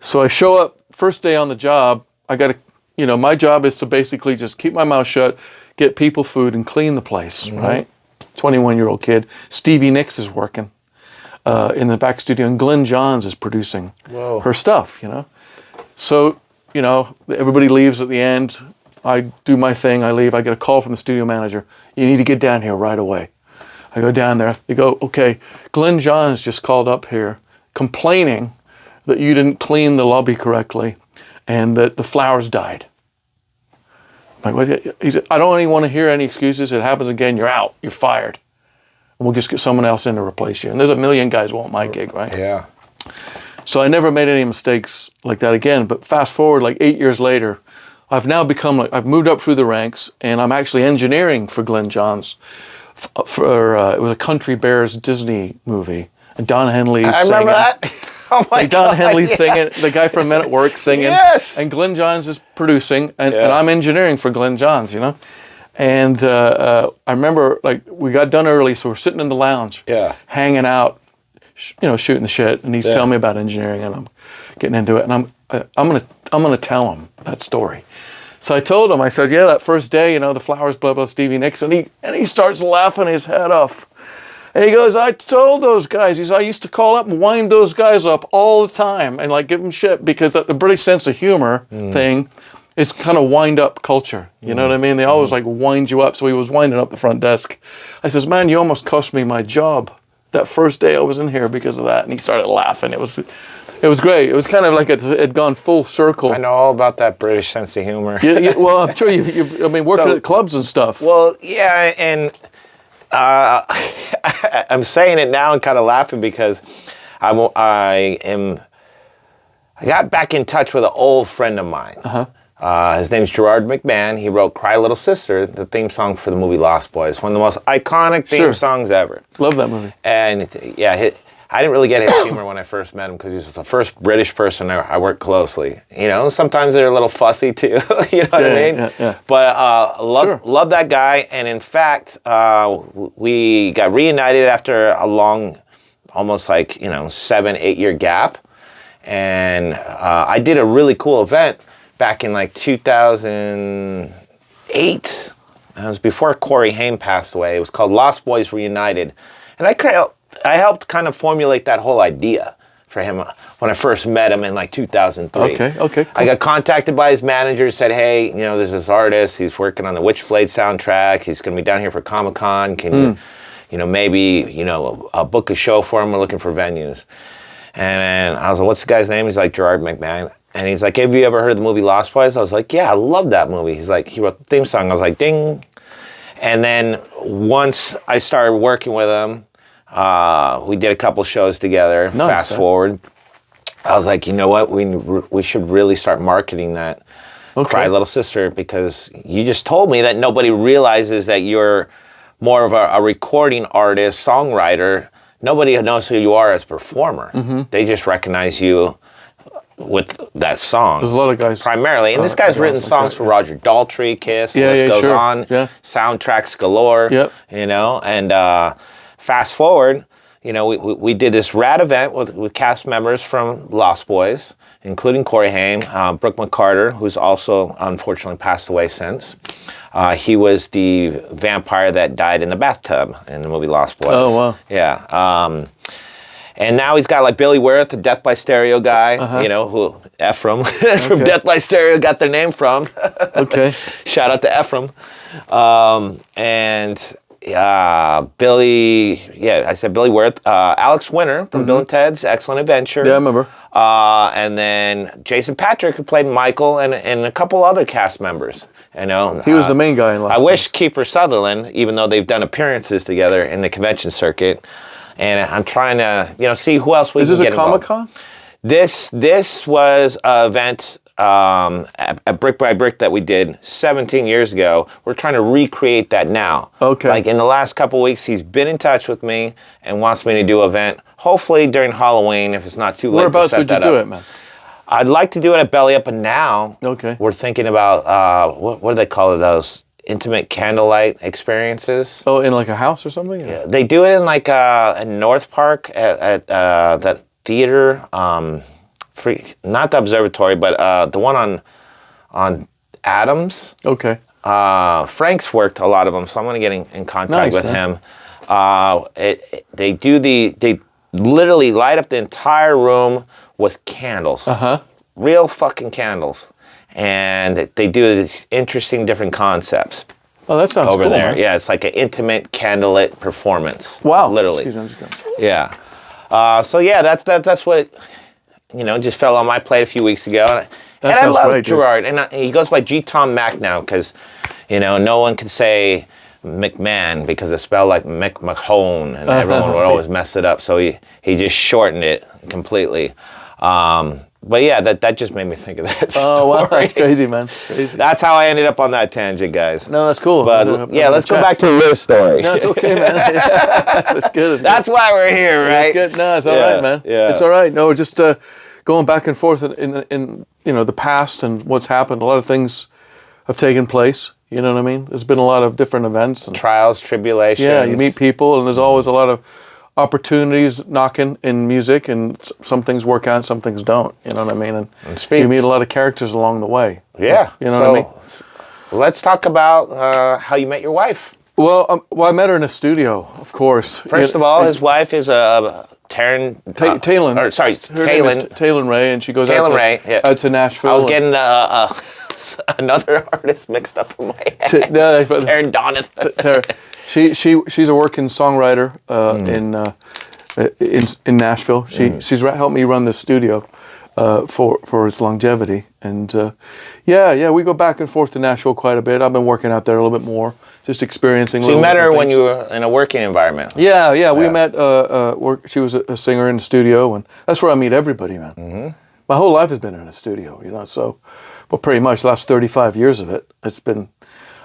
So I show up, first day on the job, I got to, my job is to basically just keep my mouth shut, get people food, and clean the place, right? 21-year-old kid. Stevie Nicks is working in the back studio, and Glenn Johns is producing her stuff, So, everybody leaves at the end. I do my thing, I leave. I get a call from the studio manager. You need to get down here right away. I go down there. They go, okay, Glenn Johns just called up here complaining that you didn't clean the lobby correctly and that the flowers died. I'm like, what? He said, I don't even want to hear any excuses. It happens again, you're out. You're fired. And we'll just get someone else in to replace you. And there's a million guys who want my gig, right? Yeah. So I never made any mistakes like that again. But fast forward, like 8 years later, I've now become I've moved up through the ranks, and I'm actually engineering for Glenn Johns. It was a Country Bears Disney movie. And Don Henley's singing. I remember that. Oh my God. Don Henley's singing, the guy from Men at Work singing. Yes. And Glenn Johns is producing, and I'm engineering for Glenn Johns, And I remember, we got done early, so we're sitting in the lounge, hanging out, shooting the shit. And he's telling me about engineering, and I'm getting into it. And I'm gonna tell him that story. So I told him, I said, that first day, the flowers, blah blah, Stevie Nicks, and he starts laughing his head off. And he goes, I told those guys, he said, I used to call up and wind those guys up all the time and give them shit, because the British sense of humor thing is kind of wind up culture. You know what I mean? They always wind you up. So he was winding up the front desk. I says, man, you almost cost me my job that first day I was in here because of that. And he started laughing. It was great. It was kind of like it had gone full circle. I know all about that British sense of humor. Well, I'm sure working at clubs and stuff. Well, yeah, and I'm saying it now and kind of laughing because I got back in touch with an old friend of mine. His name's Gerard McMahon. He wrote Cry Little Sister, the theme song for the movie Lost Boys. One of the most iconic theme songs ever. Love that movie. And I didn't really get his humor when I first met him, because he was the first British person I worked closely. Sometimes they're a little fussy too. You know what I mean? Yeah. But love that guy. And in fact, we got reunited after a long, almost 7-8 year gap. And I did a really cool event back in 2008. It was before Corey Haim passed away. It was called Lost Boys Reunited. And I helped kind of formulate that whole idea for him when I first met him in 2003. Okay, cool. I got contacted by his manager, said, hey, there's this artist, he's working on the Witchblade soundtrack, he's going to be down here for Comic-Con, can maybe book a show for him, we're looking for venues. And I was like, what's the guy's name? He's like, Gerard McMahon. And he's like, have you ever heard of the movie Lost Boys? I was like, yeah, I love that movie. He's like, he wrote the theme song. I was like, ding. And then once I started working with him, we did a couple shows together. Nice, Fast forward, I was like, you know what? We should really start marketing that Cry Little Sister, because you just told me that nobody realizes that you're more of a recording artist, songwriter. Nobody knows who you are as a performer. They just recognize you with that song. There's a lot of guys. Primarily. And this guy's written songs for Roger Daltrey, Kiss, the list goes on. Yeah. Soundtracks galore. Yep. And fast forward, we did this rad event with cast members from Lost Boys, including Corey Haim, Brooke McCarter, who's also unfortunately passed away since. He was the vampire that died in the bathtub in the movie Lost Boys. Oh, wow. Yeah. And now he's got like Billy Wirth, the Death by Stereo guy, you know, who Ephraim from Death by Stereo got their name from. Okay. Shout out to Ephraim. And Billy, I said Billy Wirth, Alex Winter from Bill and Ted's Excellent Adventure. Yeah, I remember. And then Jason Patrick, who played Michael, and a couple other cast members. You know, he was the main guy in Lost. I wish Kiefer Sutherland, even though they've done appearances together in the convention circuit, and I'm trying to, you know, see who else we can get Is this a involved. Comic-Con? This was an event at Brick by Brick that we did 17 years ago. We're trying to recreate that now. Okay. Like in the last couple weeks, he's been in touch with me and wants me to do an event, hopefully during Halloween, if it's not too late to set that up. Whereabouts would you do it, man? I'd like to do it at Belly Up, and now we're thinking about, what do they call it, those intimate candlelight experiences? Oh, in like a house or something? Yeah, they do it in like in North Park at that theater, not the observatory, but the one on Adams. Okay. Frank's worked a lot of them, so I'm going to get in contact with him. They literally light up the entire room with candles. Real fucking candles. And they do these interesting different concepts. Oh, that sounds over cool, there. man. Yeah, it's like an intimate candlelit performance. Wow. Literally. Excuse me, I'm just going. Yeah. So yeah, that's what, you know, just fell on my plate a few weeks ago. And I love great, Gerard. And he goes by G. Tom Mac now because, you know, no one can say McMahon because it's spelled like McMahon, and everyone would always mess it up. So he just shortened it completely. But yeah, that just made me think of that story. Oh, wow, that's crazy, man. Crazy. That's how I ended up on that tangent, guys. No, that's cool. But yeah, let's go back to your story. No, it's okay, man. That's good. That's why we're here, right? That's good. No, it's all right, man. Yeah. It's all right. No, just going back and forth in you know, the past and what's happened. A lot of things have taken place. You know what I mean? There's been a lot of different events. And, trials, tribulations. yeah, you meet people, and there's always a lot of opportunities knocking in music, and some things work out, some things don't. You know what I mean? And you meet a lot of characters along the way. Yeah. You know what I mean? Let's talk about how you met your wife. Well, I met her in a studio, of course. First of all, his wife is Taryn. Talon. Or sorry, Her name is Talon Ray, and she goes out to Nashville. I was getting another artist mixed up in my head. Taryn Donathan. She's a working songwriter in Nashville. She's helped me run the studio for its longevity, and we go back and forth to Nashville quite a bit. I've been working out there a little bit more, just experiencing. So you met her when you were in a working environment. Yeah. We met. She was a singer in the studio, and that's where I meet everybody, man. Mm-hmm. My whole life has been in a studio, you know. So, but pretty much the last 35 years of it, it's been.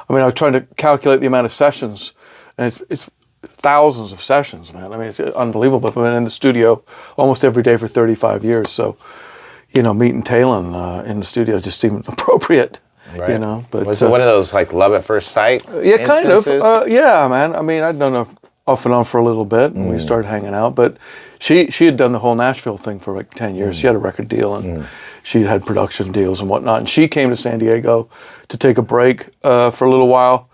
I mean, I was trying to calculate the amount of sessions, and it's thousands of sessions, man. I mean, it's unbelievable. I've been in the studio almost every day for 35 years. So, you know, meeting Talon in the studio just seemed appropriate. Right. You know, but was it one of those like love at first sight? Yeah, instances? Kind of. Yeah, man. I mean, I'd known her off and on for a little bit, and we started hanging out. But she had done the whole Nashville thing for like 10 years. She had a record deal, and she had production deals and whatnot. And she came to San Diego to take a break for a little while,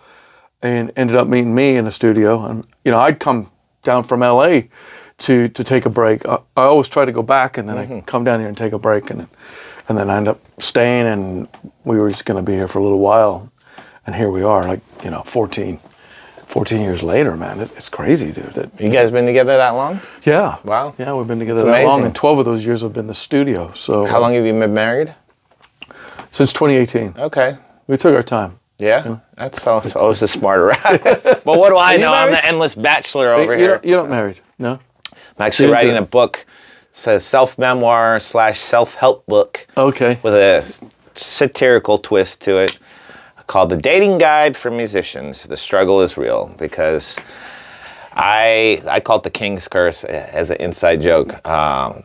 and ended up meeting me in the studio. And you know, I'd come down from LA to take a break. I always try to go back, and then I come down here and take a break, and then I end up staying, and we were just going to be here for a little while, and here we are, like, you know, 14 years later, man. It's crazy, dude. You guys been together that long? Yeah. Wow. Yeah, we've been together that long, and 12 of those years have been the studio. So how long have you been married? Since 2018. Okay. We took our time. Yeah? You know? That's always the smarter route. But what do I know? I'm the endless bachelor over here. You're not married, no? I'm actually writing a book. It's a self-memoir / self-help book. Okay. With a satirical twist to it called The Dating Guide for Musicians. The struggle is real, because I call it the King's Curse as an inside joke. I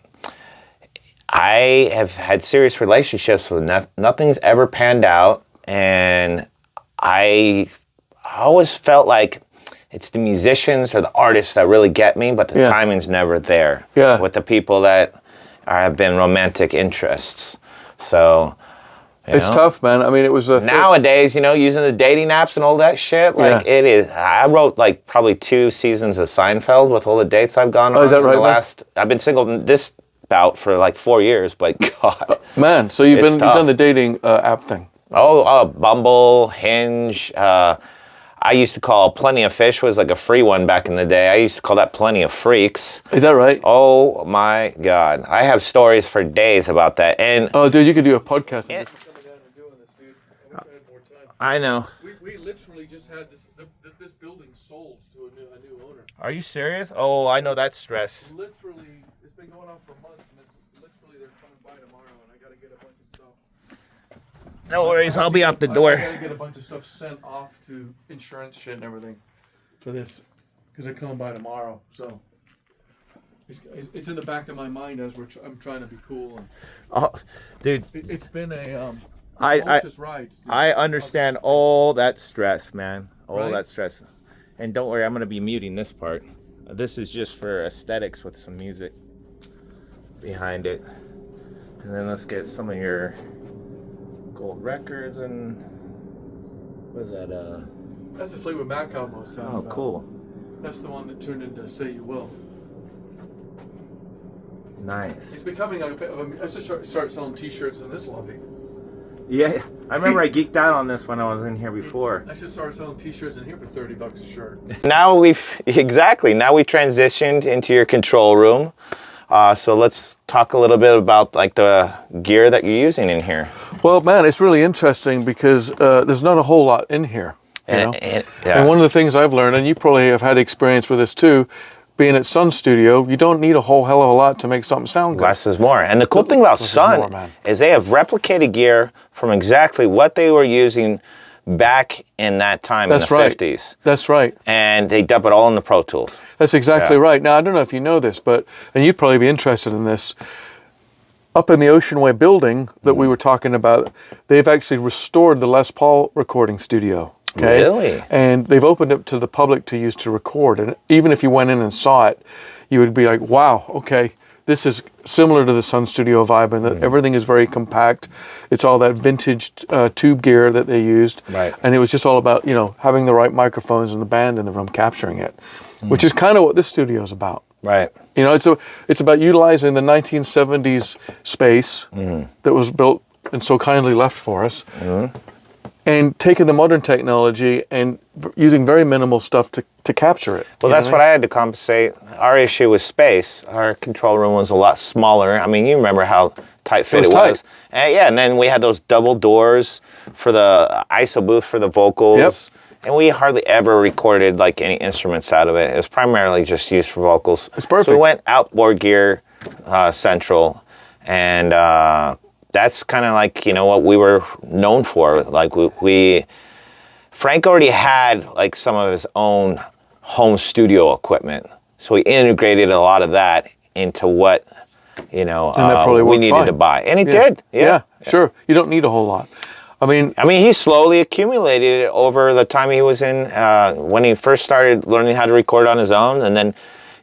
have had serious relationships where nothing's ever panned out, and I always felt like it's the musicians or the artists that really get me, but the timing's never there with the people that have been romantic interests. So It's tough, man. I mean, it was nowadays, using the dating apps and all that shit. Like it is. I wrote like probably 2 seasons of Seinfeld with all the dates I've gone on. Is that right? I've been single this bout for like 4 years, but God, man. So you've done the dating app thing. Oh, Bumble, Hinge. I used to call Plenty of Fish was like a free one back in the day. I used to call that Plenty of Freaks. Is that right? Oh my God, I have stories for days about that. And oh, dude, you could do a podcast. I know. We literally just had this building sold to a new owner. Are you serious? Oh, I know that stress. Literally, it's been going on for months, and literally they're coming by tomorrow, and I got to get a bunch of stuff. No worries, I'll be out the door. I got to get a bunch of stuff sent off to insurance shit and everything for this, because they're coming by tomorrow. So it's in the back of my mind as I'm trying to be cool. And oh, dude, it's been a ride. I understand all that stress, man. All right? that stress. And don't worry, I'm going to be muting this part. This is just for aesthetics with some music behind it. And then let's get some of your gold records and what is that? That's the Fleetwood Mac album I was talking about. Oh, cool. That's the one that turned into Say You Will. Nice. It's becoming like a bit of a... I should start selling T-shirts in this lobby. Yeah, I remember I geeked out on this when I was in here before. I should start selling T-shirts in here for $30 a shirt. Now we transitioned into your control room. So let's talk a little bit about like the gear that you're using in here. Well, man, it's really interesting because there's not a whole lot in here. And one of the things I've learned, and you probably have had experience with this too, being at Sun Studio, you don't need a whole hell of a lot to make something sound good. Less is more. And the cool thing about Sun is they have replicated gear from exactly what they were using back in that time in the 50s. That's right. And they dump it all in the Pro Tools. That's exactly right. Now, I don't know if you know this, and you'd probably be interested in this, up in the Ocean Way building that we were talking about, they've actually restored the Les Paul recording studio. Okay? Really? And they've opened it to the public to use to record. And even if you went in and saw it, you would be like, wow, okay, this is similar to the Sun Studio vibe, and that everything is very compact. It's all that vintage tube gear that they used. Right. And it was just all about, having the right microphones and the band in the room capturing it, which is kind of what this studio is about. Right. It's about utilizing the 1970s space that was built and so kindly left for us. And taking the modern technology and using very minimal stuff to capture it. Well, that's what I had to compensate. Our issue was space. Our control room was a lot smaller. I mean, you remember how tight fit it was. And then we had those double doors for the ISO booth for the vocals. Yep. And we hardly ever recorded like any instruments out of it. It was primarily just used for vocals. It's perfect. So we went outboard gear central, and that's kind of like, what we were known for. Like Frank already had like some of his own home studio equipment. So we integrated a lot of that into what, we needed to buy. And he did. Yeah, sure. You don't need a whole lot. I mean, he slowly accumulated it over the time he was in, when he first started learning how to record on his own. And then,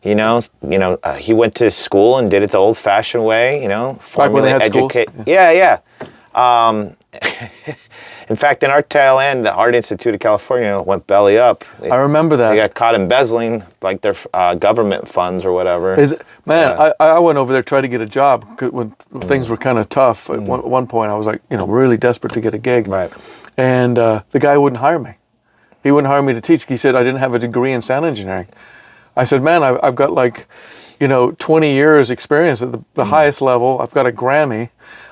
he went to school and did it the old-fashioned way, formulate, educate. Yeah. In fact, in our tail end, the Art Institute of California went belly up. I remember that. They got caught embezzling like their government funds or whatever. I went over there trying to get a job when things were kind of tough. At one point, I was like, really desperate to get a gig. Right. And the guy wouldn't hire me. He wouldn't hire me to teach. He said I didn't have a degree in sound engineering. I said, man, I've got 20 years experience at the highest level. I've got a Grammy.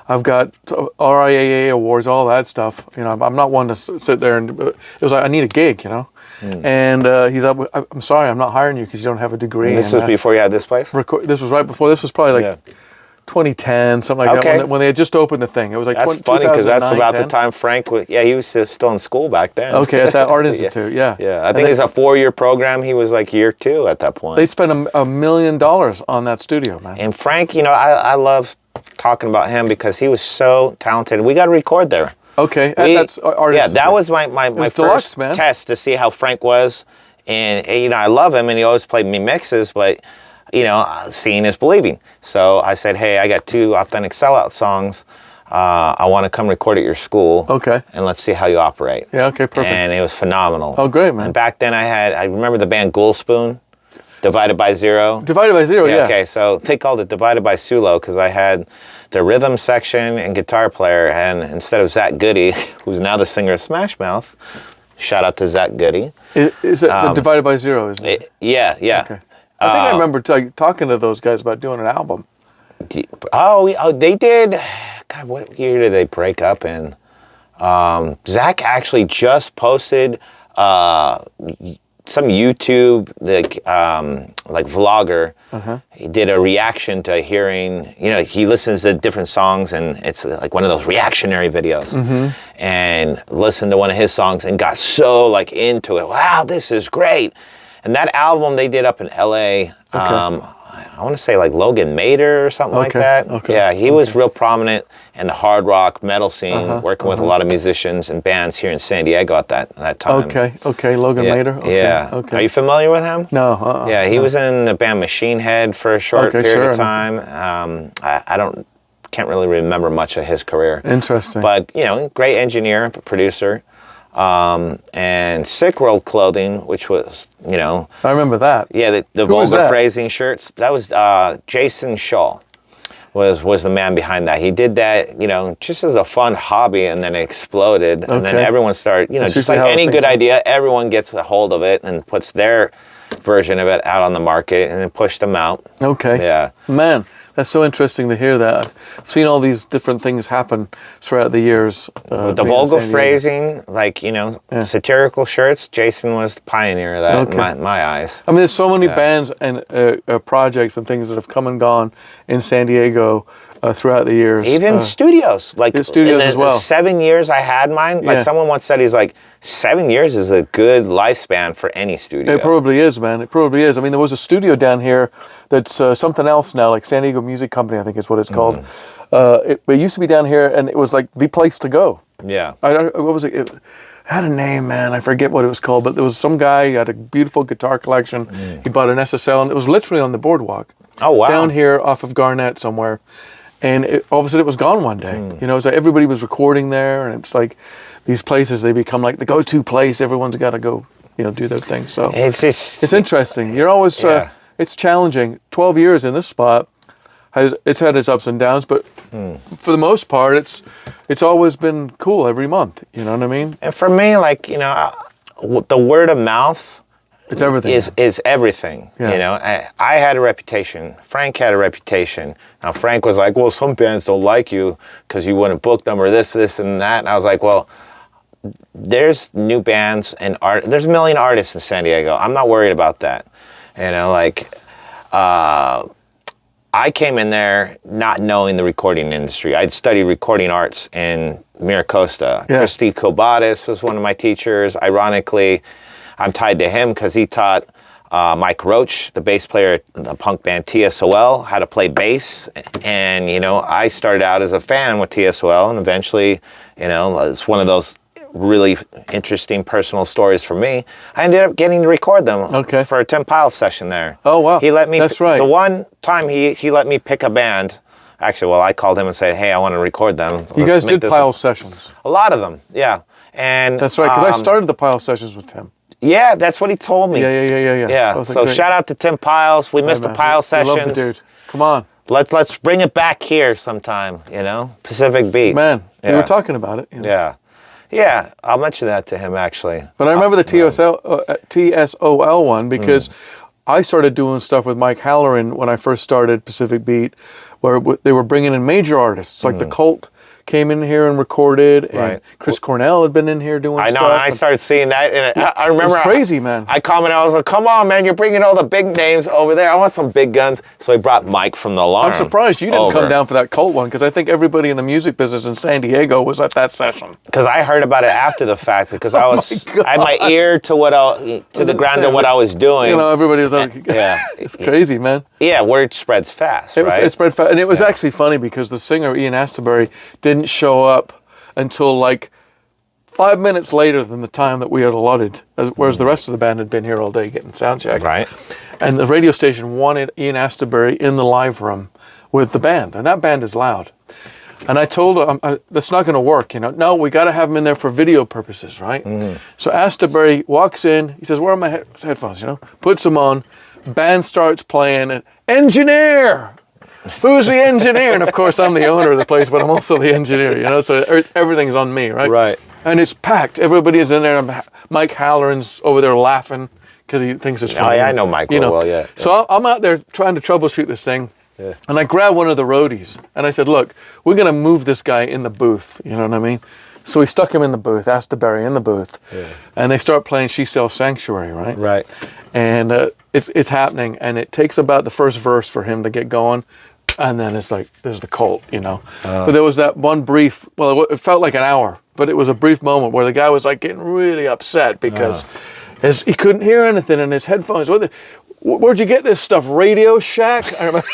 I've got RIAA awards, all that stuff. I'm not one to sit there and, it was like, I need a gig, And he's like, I'm sorry, I'm not hiring you because you don't have a degree. And this was before you had this place? This was right before. This was probably 2010, something like that, when they had just opened the thing. It was like that's funny because that's about the time Frank was. Yeah, he was still in school back then. Okay, at that Art Institute, yeah. I think it's a 4-year program. He was like year 2 at that point. They spent $1 million on that studio, man. And Frank, I love talking about him because he was so talented. We got to record there. Okay, that's Art Institute. That was my first test to see how Frank was. And I love him, and he always played me mixes, but. Seeing is believing. So I said, hey, I got 2 authentic sellout songs. I want to come record at your school. Okay. And let's see how you operate. Yeah, okay, perfect. And it was phenomenal. Oh, great, man. And back then I remember the band Ghoul Spoon, Divided by Zero. Divided by Zero, yeah. Okay, so they called it Divided by Sulo because I had the rhythm section and guitar player, and instead of Zach Goody, who's now the singer of Smash Mouth, shout out to Zach Goody. Is it Divided by Zero, isn't it? Yeah. Okay. I think I remember talking to those guys about doing an album. Oh, they did. God, what year did they break up in? Zach actually just posted some YouTube like vlogger. He did a reaction to hearing. He listens to different songs, and it's like one of those reactionary videos. And listened to one of his songs and got so like into it. Wow, this is great. And that album they did up in L.A. I want to say like Logan Mader or something like that. Yeah, he was real prominent in the hard rock metal scene, working with a lot of musicians and bands here in San Diego at that time. Okay, Logan Mader. Okay. Are you familiar with him? No. Yeah, he was in the band Machine Head for a short period of time. I can't really remember much of his career. Interesting. But great engineer, producer. And Sick World Clothing, which was, I remember that. Yeah, the vulgar phrasing shirts. That was Jason Shaw was the man behind that. He did that, just as a fun hobby, and then it exploded. And then everyone started, just like any good idea, everyone gets a hold of it and puts their version of it out on the market, and then pushed them out. Okay. Yeah. Man. That's so interesting to hear that. I've seen all these different things happen throughout the years. The vulgar phrasing, like, satirical shirts, Jason was the pioneer of that in my eyes. I mean, there's so many bands and projects and things that have come and gone in San Diego throughout the years. Even studios. Like, studios as well. 7 years I had mine, like someone once said, he's like, 7 years is a good lifespan for any studio. It probably is, man. It probably is. I mean, there was a studio down here that's something else now, like San Diego Music Company, I think is what it's called. It used to be down here, and it was like the place to go. Yeah. What was it? It had a name, man. I forget what it was called, but there was some guy, he had a beautiful guitar collection. He bought an SSL, and it was literally on the boardwalk. Oh, wow. Down here off of Garnett somewhere. And all of a sudden it was gone one day. It's like everybody was recording there, and it's like these places, they become like the go-to place. Everyone's got to go, do their thing. So it's interesting. You're always, it's challenging. 12 years in this spot, it's had its ups and downs, but for the most part, it's always been cool every month. You know what I mean? And for me, like, the word of mouth, it's everything. Is everything. Yeah. I had a reputation. Frank had a reputation. Now Frank was like, well, some bands don't like you because you wouldn't book them, or this and that. And I was like, well, there's new bands and art. There's a million artists in San Diego. I'm not worried about that. I came in there not knowing the recording industry. I'd studied recording arts in Miracosta. Yeah. Christy Kobatis was one of my teachers. Ironically, I'm tied to him because he taught Mike Roach, the bass player at the punk band TSOL, how to play bass. And, I started out as a fan with TSOL, and eventually, it's one of those really interesting personal stories for me. I ended up getting to record them for a Tim Piles session there. Oh, wow. He let me. That's right. The one time he let me pick a band. Actually, I called him and said, hey, I want to record them. You guys did Piles sessions? A lot of them, yeah. And that's right, because I started the Piles sessions with Tim. Yeah, that's what he told me. Yeah. So shout out to Tim Piles. We missed the Piles sessions. Love the dude. Come on. Let's bring it back here sometime. Pacific Beat. Man, we were talking about it. Yeah, I'll mention that to him actually. But I remember the TSOL one because I started doing stuff with Mike Halloran when I first started Pacific Beat, where they were bringing in major artists like the Cult. Came in here and recorded, and Chris Cornell had been in here doing stuff. I know, and I started seeing that, and I remember... It was crazy, man. I commented, I was like, come on, man, you're bringing all the big names over there. I want some big guns. So he brought Mike from The Alarm. I'm surprised you didn't come down for that Cult one, because I think everybody in the music business in San Diego was at that session. Because I heard about it after the fact, because I had my ear to the ground of what I was doing. Everybody was like... Yeah. It's crazy, man. Yeah, word spreads fast, right? It spread fast, and it was actually funny, because the singer, Ian Astbury, didn't show up until like 5 minutes later than the time that we had allotted, whereas the rest of the band had been here all day getting sound checked. Right. And the radio station wanted Ian Astbury in the live room with the band, and that band is loud. And I told him, that's not going to work, you know. No, we got to have him in there for video purposes, right? So Astorbury walks in. He says, where are my headphones, you know? Puts them on. Band starts playing. And, engineer! Who's the engineer? And of course, I'm the owner of the place, but I'm also the engineer, you know? So everything's on me, right? Right. And it's packed. Everybody is in there. And Mike Halloran's over there laughing because he thinks it's funny. Oh, yeah, I know Mike real well, yeah. So I'm out there trying to troubleshoot this thing. Yeah. And I grabbed one of the roadies and I said, look, we're going to move this guy in the booth. You know what I mean? So we stuck him in the booth, Astorbury in the booth. Yeah. And they start playing She Sells Sanctuary, right? Right. And it's happening. And it takes about the first verse for him to get going. And then it's like, there's the Cult, you know. But there was that one brief, well, it felt like an hour, but it was a brief moment where the guy was like getting really upset because he couldn't hear anything in his headphones. Where'd you get this stuff? Radio Shack? I remember.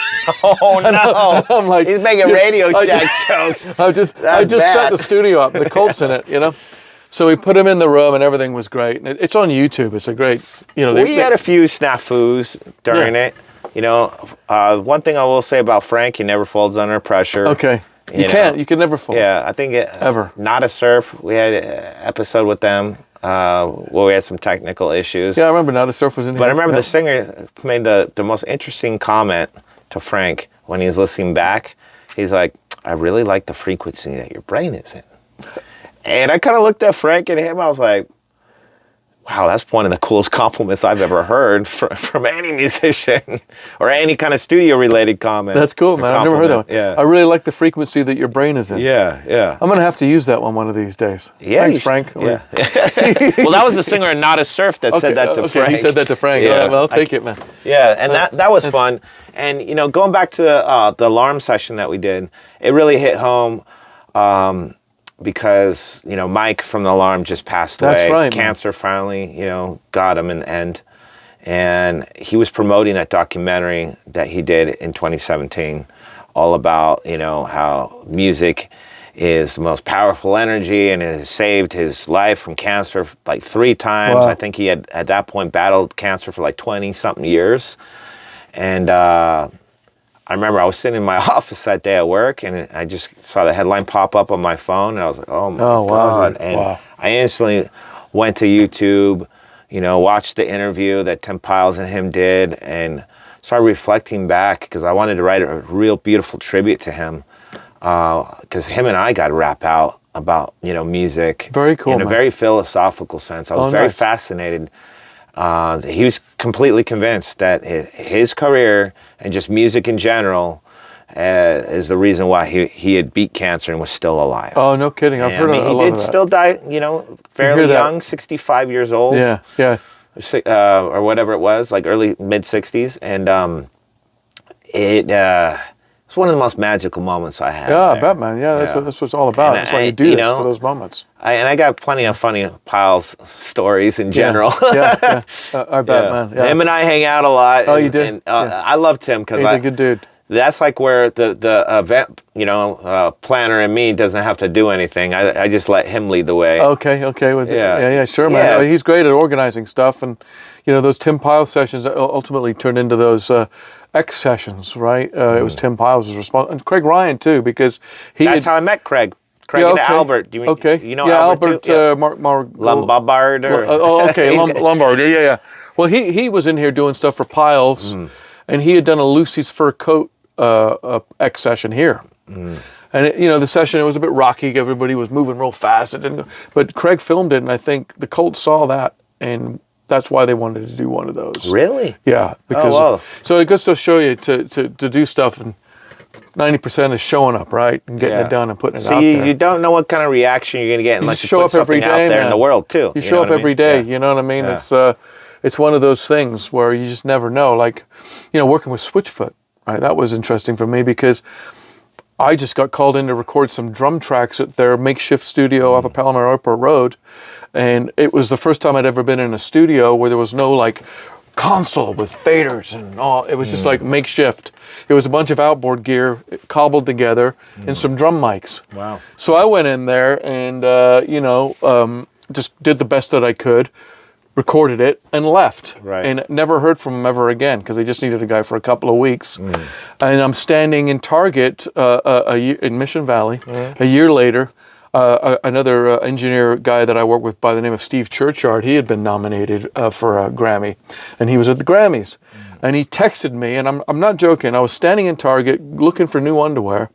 Oh no! I'm like, he's making Radio Shack jokes. I just set the studio up. The Colt's in it, you know. So we put him in the room, and everything was great. And it's on YouTube. It's a great, you know. We had a few snafus during it. You know, one thing I will say about Frank, he never folds under pressure. Okay. You can't. You can never fold. Yeah, I think ever. Not a Surf. We had an episode with them. Where we had some technical issues. Yeah, I remember Not a Surf was in here. But I remember the singer made the most interesting comment to Frank when he was listening back. He's like, I really like the frequency that your brain is in. And I kind of looked at Frank and him. I was like, wow, that's one of the coolest compliments I've ever heard from any musician or any kind of studio-related comment. That's cool, man. I've never heard that one. Yeah. I really like the frequency that your brain is in. Yeah, yeah. I'm going to have to use that one of these days. Yeah. Thanks, Frank. Yeah. Well, that was the singer in Not a Surf that said that to Frank. He said that to Frank. Yeah. All right, well, I'll take it, man. Yeah, and that was fun. And, you know, going back to the alarm session that we did, it really hit home. Because, you know, Mike from the Alarm just passed away. That's right, Cancer finally, you know, got him in the end. And he was promoting that documentary that he did in 2017, all about, you know, how music is the most powerful energy and it has saved his life from cancer like 3 times. Wow. I think he had, at that point, battled cancer for like 20-something years. And I remember I was sitting in my office that day at work, and I just saw the headline pop up on my phone, and I was like, oh my God. Wow. And I instantly went to YouTube, you know, watched the interview that Tim Piles and him did, and started reflecting back, because I wanted to write a real beautiful tribute to him, because him and I got to rap out about, you know, music. Very cool, in a very philosophical sense. I was very fascinated. He was completely convinced that his career and just music in general is the reason why he had beat cancer and was still alive. Oh, no kidding. I've heard a lot of that. He did still die, you know, fairly young, 65 years old. Yeah, yeah. Or whatever it was, like early, mid-60s. And it's one of the most magical moments I had. Yeah, I bet, man. Yeah, that's what it's all about. That's why you do this, for those moments. And I got plenty of funny Piles stories in general. Yeah. I bet, man. Yeah. Him and I hang out a lot. Oh, you did? And, I loved him because he's a good dude. That's like where the event, you know, planner and me doesn't have to do anything. I just let him lead the way. Okay. Yeah, sure, man. He's great at organizing stuff, and you know those Tim Piles sessions ultimately turned into those X sessions, right? It was Tim Piles was responsible, and Craig Ryan too, because that's how I met Craig. Craig and Albert. Do you know Albert? Lombard. Lombard. Yeah. Well, he was in here doing stuff for Piles, and he had done a Lucy's Fur Coat X session here. And the session, it was a bit rocky. Everybody was moving real fast. It didn't go, but Craig filmed it, and I think the Cult saw that, and that's why they wanted to do one of those. Really? Yeah. Because so it goes to show you to do stuff, and 90% is showing up, right, and getting it done and putting it out there. So you don't know what kind of reaction you're going to get unless you put something out there in the world too. You show up every day. You know what I mean? Yeah. It's one of those things where you just never know. Like, you know, working with Switchfoot, right? That was interesting for me because I just got called in to record some drum tracks at their makeshift studio off of Palomar Airport Road. And it was the first time I'd ever been in a studio where there was no like console with faders and all. It was just like makeshift. It was a bunch of outboard gear cobbled together and some drum mics. Wow. So I went in there and, just did the best that I could. recorded it, and left. Right. And never heard from them ever again because they just needed a guy for a couple of weeks. And I'm standing in Target in Mission Valley a year later. Another engineer guy that I work with by the name of Steve Churchyard, he had been nominated for a Grammy, and he was at the Grammys. And he texted me, and I'm not joking, I was standing in Target looking for new underwear,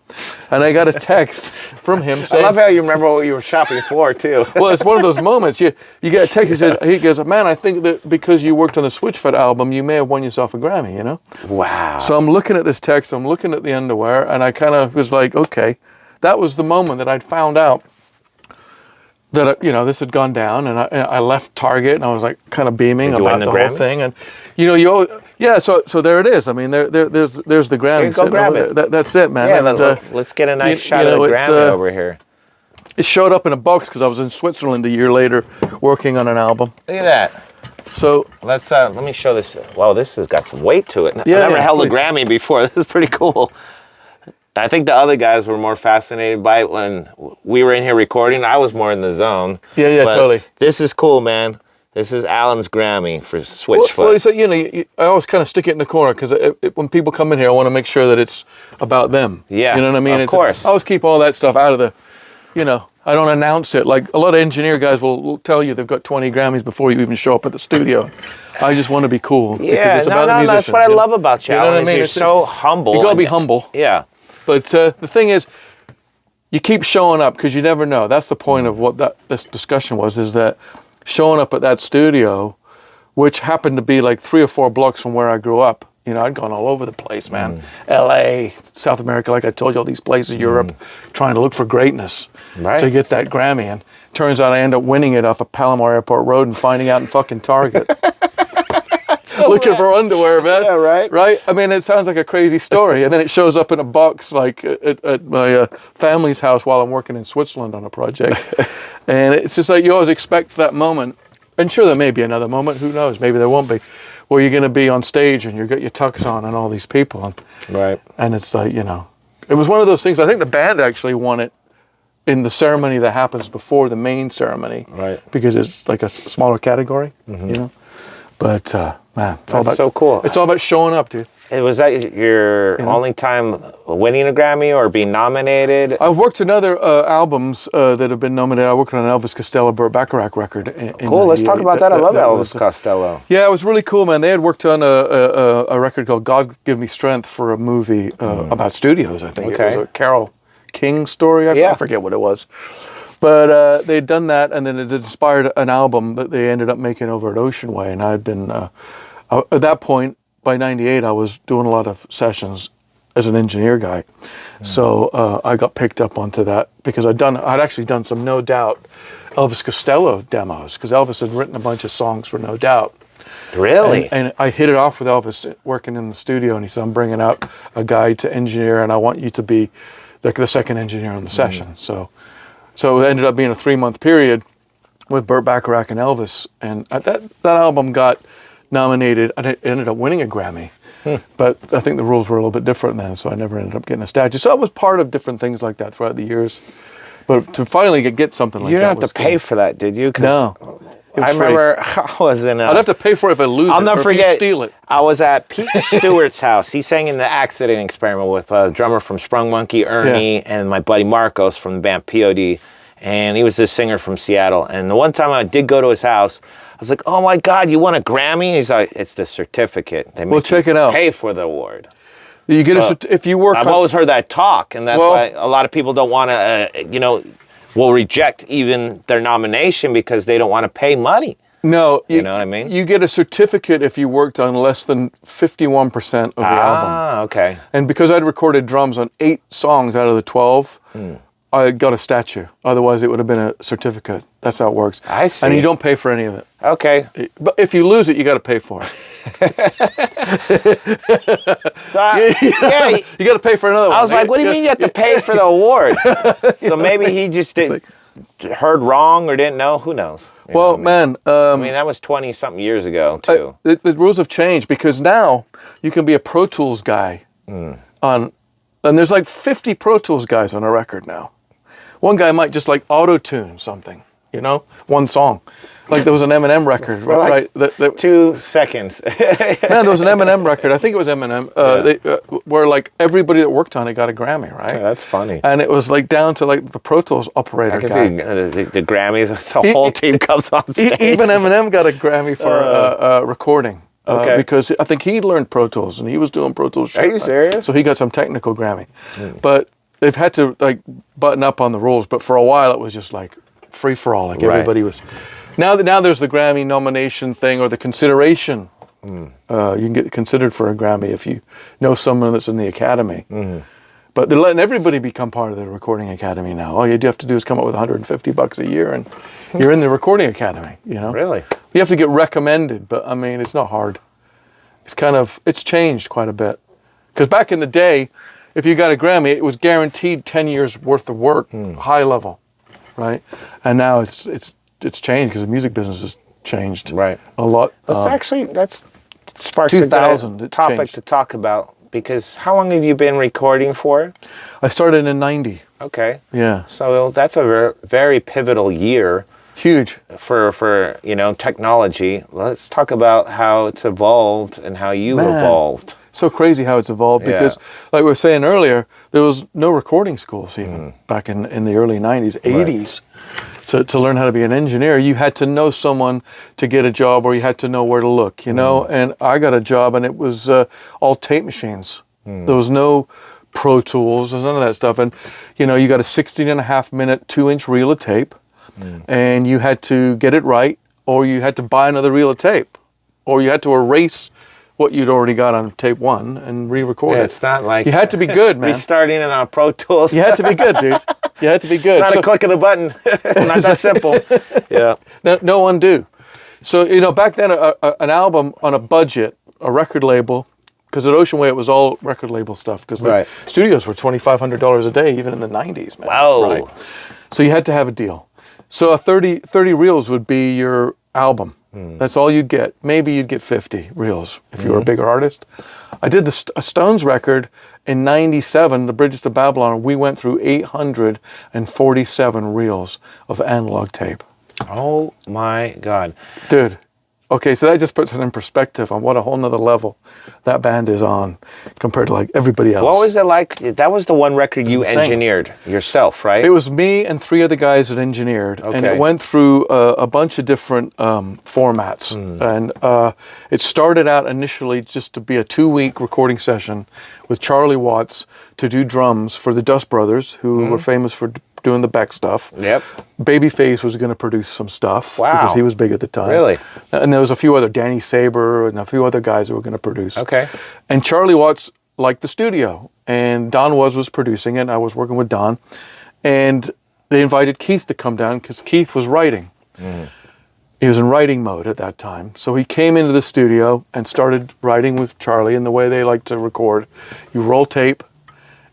and I got a text from him saying... I love how you remember what you were shopping for, too. Well, it's one of those moments. You get a text, he goes, man, I think that because you worked on the Switchfoot album, you may have won yourself a Grammy, you know? Wow. So I'm looking at this text, I'm looking at the underwear, and I kind of was like, okay. That was the moment that I'd found out that this had gone down, and I left Target, and I was like kind of beaming about the whole thing, and so there it is. I mean, there's the Grammy. Go grab it. That's it, man. Yeah, and, let's get a nice shot of the Grammy over here. It showed up in a box because I was in Switzerland a year later working on an album. Look at that. So let me show this. Wow, this has got some weight to it. Yeah, I've never held please. a Grammy before. This is pretty cool. I think the other guys were more fascinated by it when we were in here recording. I was more in the zone. Yeah, but totally. This is cool, man. This is Alan's Grammy for Switchfoot. Well, so, I always kind of stick it in the corner because when people come in here, I want to make sure that it's about them. Yeah, you know what I mean? of course. I always keep all that stuff out of the, I don't announce it. Like a lot of engineer guys will tell you they've got 20 Grammys before you even show up at the studio. I just want to be cool. Yeah, it's about the musicians, that's what I love about you, Alan. You're so humble. You got to be humble. Yeah. But the thing is, you keep showing up because you never know. That's the point of what this discussion was, is that showing up at that studio, which happened to be like 3 or 4 blocks from where I grew up. I'd gone all over the place, man. LA, South America, like I told you, all these places, Europe, trying to look for greatness to get that Grammy. And turns out I end up winning it off of Palomar Airport Road and finding out in fucking Target. Looking for underwear, man. Yeah, right. Right? I mean, it sounds like a crazy story. And then it shows up in a box like at my family's house while I'm working in Switzerland on a project. And it's just like you always expect that moment. And sure, there may be another moment. Who knows? Maybe there won't be. Where you're going to be on stage and you've got your tux on and all these people. And it's like, it was one of those things. I think the band actually won it in the ceremony that happens before the main ceremony. Right. Because it's like a smaller category, But, man, it's all about, so cool. It's all about showing up, dude. Was that your only time winning a Grammy or being nominated? I've worked on other albums that have been nominated. I worked on an Elvis Costello Burt Bacharach record. Cool, let's talk about that. I love Elvis Costello. Yeah, it was really cool, man. They had worked on a record called God Give Me Strength for a movie about studios, I think. Okay. It was a Carole King story. I forget what it was. But they'd done that, and then it inspired an album that they ended up making over at Ocean Way. And I'd been, at that point, by 98, I was doing a lot of sessions as an engineer guy. So I got picked up onto that because I'd actually done some No Doubt Elvis Costello demos, because Elvis had written a bunch of songs for No Doubt. Really? And I hit it off with Elvis working in the studio, and he said, I'm bringing out a guy to engineer, and I want you to be like the second engineer on the session. So it ended up being a 3-month period with Burt Bacharach and Elvis. And that album got nominated, and it ended up winning a Grammy. But I think the rules were a little bit different then, so I never ended up getting a statue. So I was part of different things like that throughout the years. But to finally get something like that, you didn't have to pay for that, did you? No. I remember I was in I'd have to pay for it if I lose it. I'll never forget. If you steal it. I was at Pete Stewart's house. He sang in the Accident Experiment with a drummer from Sprung Monkey, Ernie, and my buddy Marcos from the band POD. And he was this singer from Seattle. And the one time I did go to his house, I was like, oh my God, you won a Grammy? He's like, it's the certificate. They make check it out. Pay for the award. You get if you work. I've always heard that talk, and that's why a lot of people don't want to, will reject even their nomination because they don't want to pay money. No, you know what I mean? You get a certificate if you worked on less than 51% of the album. Ah, okay. And because I'd recorded drums on 8 songs out of the 12, I got a statue. Otherwise, it would have been a certificate. That's how it works. I see. And you don't pay for any of it. Okay. But if you lose it, you got to pay for it. You got to pay for another one. I was like, what do you mean you have to pay for the award? So maybe he just didn't heard wrong or didn't know. Who knows? Well, man. I mean, that was 20-something years ago, too. The rules have changed because now you can be a Pro Tools guy and there's like 50 Pro Tools guys on a record now. One guy might just like auto-tune something. you know, one song. Like there was an Eminem record, right? Like 2 seconds. Man, there was an Eminem record. I think it was Eminem. Where like everybody that worked on it got a Grammy, right? Yeah, that's funny. And it was like down to like the Pro Tools operator. I can guy. see the Grammys. The whole team comes on stage. Even Eminem got a Grammy for recording. Okay. Because I think he learned Pro Tools and he was doing Pro Tools shit. Are you serious? So he got some technical Grammy. But they've had to like button up on the rules. But for a while it was just like free for all. Like everybody was. Now there's the Grammy nomination thing or the consideration. You can get considered for a Grammy if you know someone that's in the Academy. But they're letting everybody become part of the Recording Academy now. All you have to do is come up with $150 a year and you're in the Recording Academy, you know? Really? You have to get recommended, but I mean, it's not hard. It's changed quite a bit. Because back in the day, if you got a Grammy, it was guaranteed 10 years worth of work, high level, right? And now it's changed because the music business has changed a lot. That sparks 2000, a good topic to talk about. Because how long have you been recording for? I started in '90. Okay. Yeah. So that's a very pivotal year. Huge. For technology. Let's talk about how it's evolved and how you evolved. So crazy how it's evolved because, like we were saying earlier, there was no recording schools even back in the early 90s, 80s. So to learn how to be an engineer, you had to know someone to get a job or you had to know where to look, you know? And I got a job and it was all tape machines. There was no Pro Tools, there's none of that stuff. And, you know, you got a 16.5-minute 2-inch reel of tape and you had to get it right or you had to buy another reel of tape or you had to erase what you'd already got on tape 1 and re-record it. It's not like... You had to be good, man. Restarting in our Pro Tools. You had to be good, dude. You had to be good. Not a click of the button. Not that simple. Yeah. No undo. So, you know, back then, an album on a budget, a record label, because at Ocean Way it was all record label stuff, because the studios were $2,500 a day, even in the 90s, man. Wow. Right? So you had to have a deal. So a 30 reels would be your album. That's all you'd get. Maybe you'd get 50 reels if you were a bigger artist. I did a Stones record in '97, The Bridges to Babylon, and we went through 847 reels of analog tape. Oh my God. Dude. Okay, so that just puts it in perspective on what a whole nother level that band is on compared to like everybody else. What was it like? That was the one record you engineered yourself, right? It was me and 3 other guys that engineered, and it went through a bunch of different formats. And it started out initially just to be a 2-week recording session with Charlie Watts to do drums for the Dust Brothers, who were famous for doing the Beck stuff. Yep. Babyface was going to produce some stuff because he was big at the time. Really? And there was a few other, Danny Saber and a few other guys who were going to produce. Okay. And Charlie Watts liked the studio, and Don was producing it. I was working with Don, and they invited Keith to come down because Keith was writing. He was in writing mode at that time. So he came into the studio and started writing with Charlie in the way they like to record. You roll tape,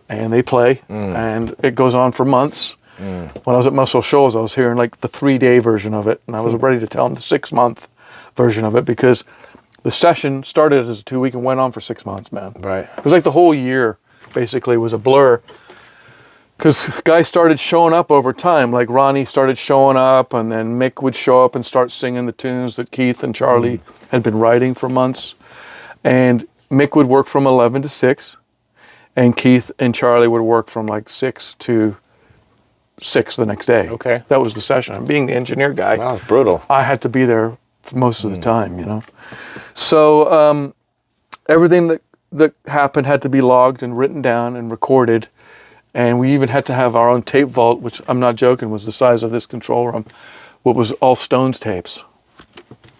and they play, and it goes on for months. When I was at Muscle Shoals, I was hearing like the 3-day version of it, and I was ready to tell them the 6-month version of it because the session started as a 2-week and went on for 6 months, man. Right. It was like the whole year basically was a blur because guys started showing up over time. Like Ronnie started showing up, and then Mick would show up and start singing the tunes that Keith and Charlie had been writing for months. And Mick would work from 11 to 6. And Keith and Charlie would work from like 6 to 6 the next day. Okay. That was the session. And being the engineer guy, Wow, it's brutal. I had to be there for most of the time, you know. So everything that happened had to be logged and written down and recorded. And we even had to have our own tape vault, which I'm not joking, was the size of this control room. What was all Stones tapes.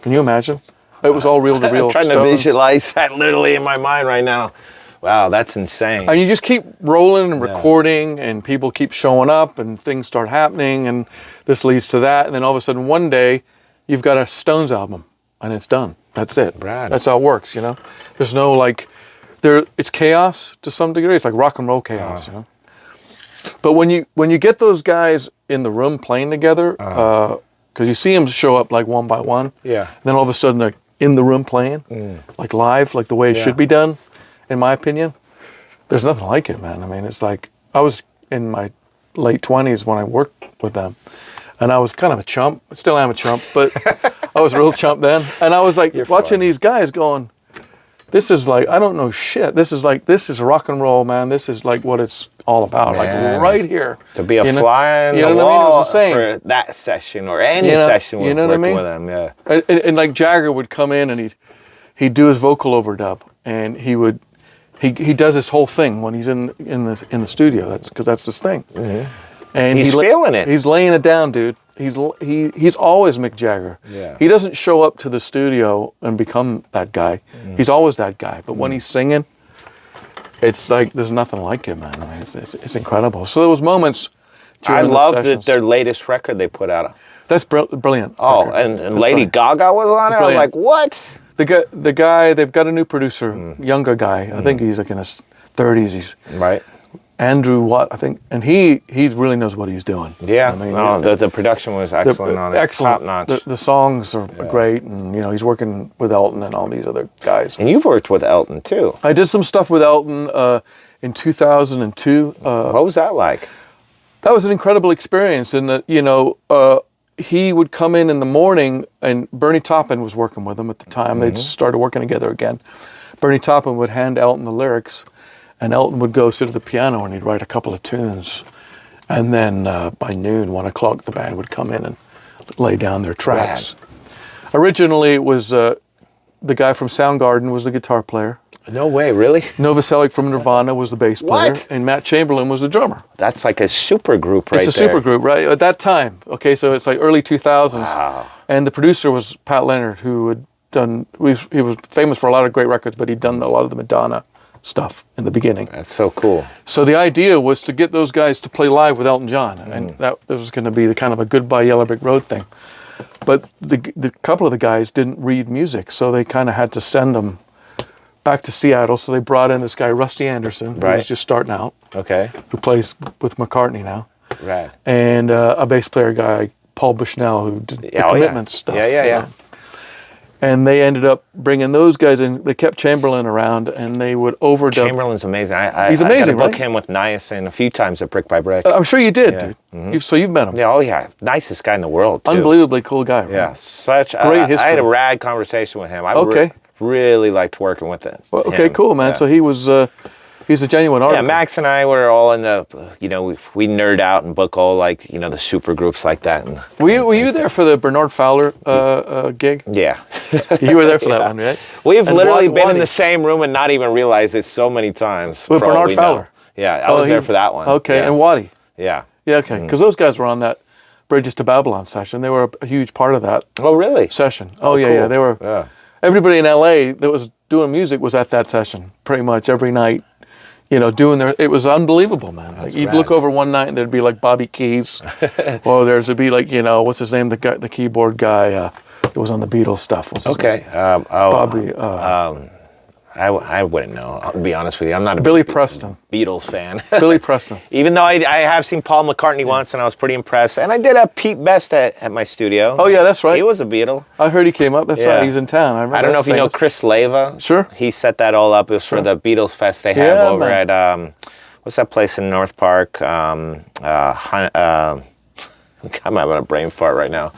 Can you imagine? It was all reel-to-reel I'm trying Stones. to visualize that literally in my mind right now. Wow, that's insane. And you just keep rolling and recording, and people keep showing up, and things start happening, and this leads to that. And then all of a sudden, one day, you've got a Stones album, and it's done. That's it. Rad. That's how it works, you know? There's no, like, it's chaos to some degree. It's like rock and roll chaos, you know? But when you get those guys in the room playing together, because you see them show up, like, one by one. Yeah. And then all of a sudden, they're in the room playing, like live, like the way it should be done. In my opinion, there's nothing like it, man. I mean, it's like I was in my late 20s when I worked with them. And I was kind of a chump. I still am a chump, but I was a real chump then. And I was like watching these guys going, this is like, I don't know shit. This is rock and roll, man. This is like what it's all about. Man. Like right here. To be a fly on the wall for that session or any session with working with them, yeah. And like Jagger would come in and he'd do his vocal overdub, and he does this whole thing when he's in the studio. That's because that's his thing. Mm-hmm. And he's feeling it. He's laying it down, dude. He's always Mick Jagger. Yeah. He doesn't show up to the studio and become that guy. He's always that guy. But when he's singing, it's like there's nothing like it, man. I mean, it's incredible. So there was moments. I love their latest record they put out. That's brilliant. Oh, and Lady Gaga was on it. I was like, what? The guy, they've got a new producer, younger guy. I think he's like in his 30s. He's right. Andrew Watt, I think, and he really knows what he's doing. Yeah, I mean, the production was excellent on it. Excellent. Top notch. The songs are great, and he's working with Elton and all these other guys. And you've worked with Elton too. I did some stuff with Elton in 2002. What was that like? That was an incredible experience, in that he would come in the morning, and Bernie Taupin was working with him at the time. They'd started working together again. Bernie Taupin would hand Elton the lyrics, and Elton would go sit at the piano and he'd write a couple of tunes. And then by noon, 1 o'clock, the band would come in and lay down their tracks. Rad. Originally, it was the guy from Soundgarden was the guitar player. No way, really? Novoselic from Nirvana was the bass player. What? And Matt Chamberlain was the drummer. That's like a super group right there. It's a super group, right? At that time. Okay, so it's like early 2000s. Wow. And the producer was Pat Leonard, who had done, he was famous for a lot of great records, but he'd done a lot of the Madonna stuff in the beginning. That's so cool. So the idea was to get those guys to play live with Elton John, and that was going to be the kind of a goodbye Yellow Brick Road thing. But the couple of the guys didn't read music, so they kind of had to send them back to Seattle. So they brought in this guy Rusty Anderson, who was just starting out, who plays with McCartney now, and a bass player guy Paul Bushnell, who did the Commitments stuff. Yeah. And they ended up bringing those guys in. They kept Chamberlain around, and they would overdub. Chamberlain's amazing. He's amazing, I got to book him with Niacin a few times at Brick by Brick. I'm sure you did, dude. Mm-hmm. You've met him. Yeah, oh yeah. Nicest guy in the world, too. Unbelievably cool guy. Right? Yeah, such great history. I had a rad conversation with him. I really liked working with it. Well, okay, cool, man. Yeah. So he was... he's a genuine artist. Yeah, Max and I were all in the, we nerd out and book all the super groups like that. And, were you there for the Bernard Fowler gig? Yeah. You were there for that one, right? We've literally been in the same room and not even realized it so many times. With Bernard Fowler? Yeah, I was there for that one. Okay, and Waddy? Yeah. Yeah, okay, because those guys were on that Bridges to Babylon session. They were a huge part of that. Oh, really? Session. Oh, yeah, cool. Yeah, they were. Yeah. Everybody in LA that was doing music was at that session pretty much every night. Doing it was unbelievable, man. Like, you'd look over one night and there'd be like Bobby Keys, or there'd be like what's his name, the keyboard guy that was on the Beatles stuff. What's his name? Bobby. I wouldn't know. I'll be honest with you. I'm not a Billy Preston Beatles fan. Billy Preston. Even though I have seen Paul McCartney once, and I was pretty impressed. And I did have Pete Best at my studio. Oh yeah, that's right. He was a Beatle. I heard he came up. That's right. He was in town. I remember. I don't know if you know Chris Leva. Sure. He set that all up. It was for the Beatles Fest they have over at what's that place in North Park? I'm having a brain fart right now.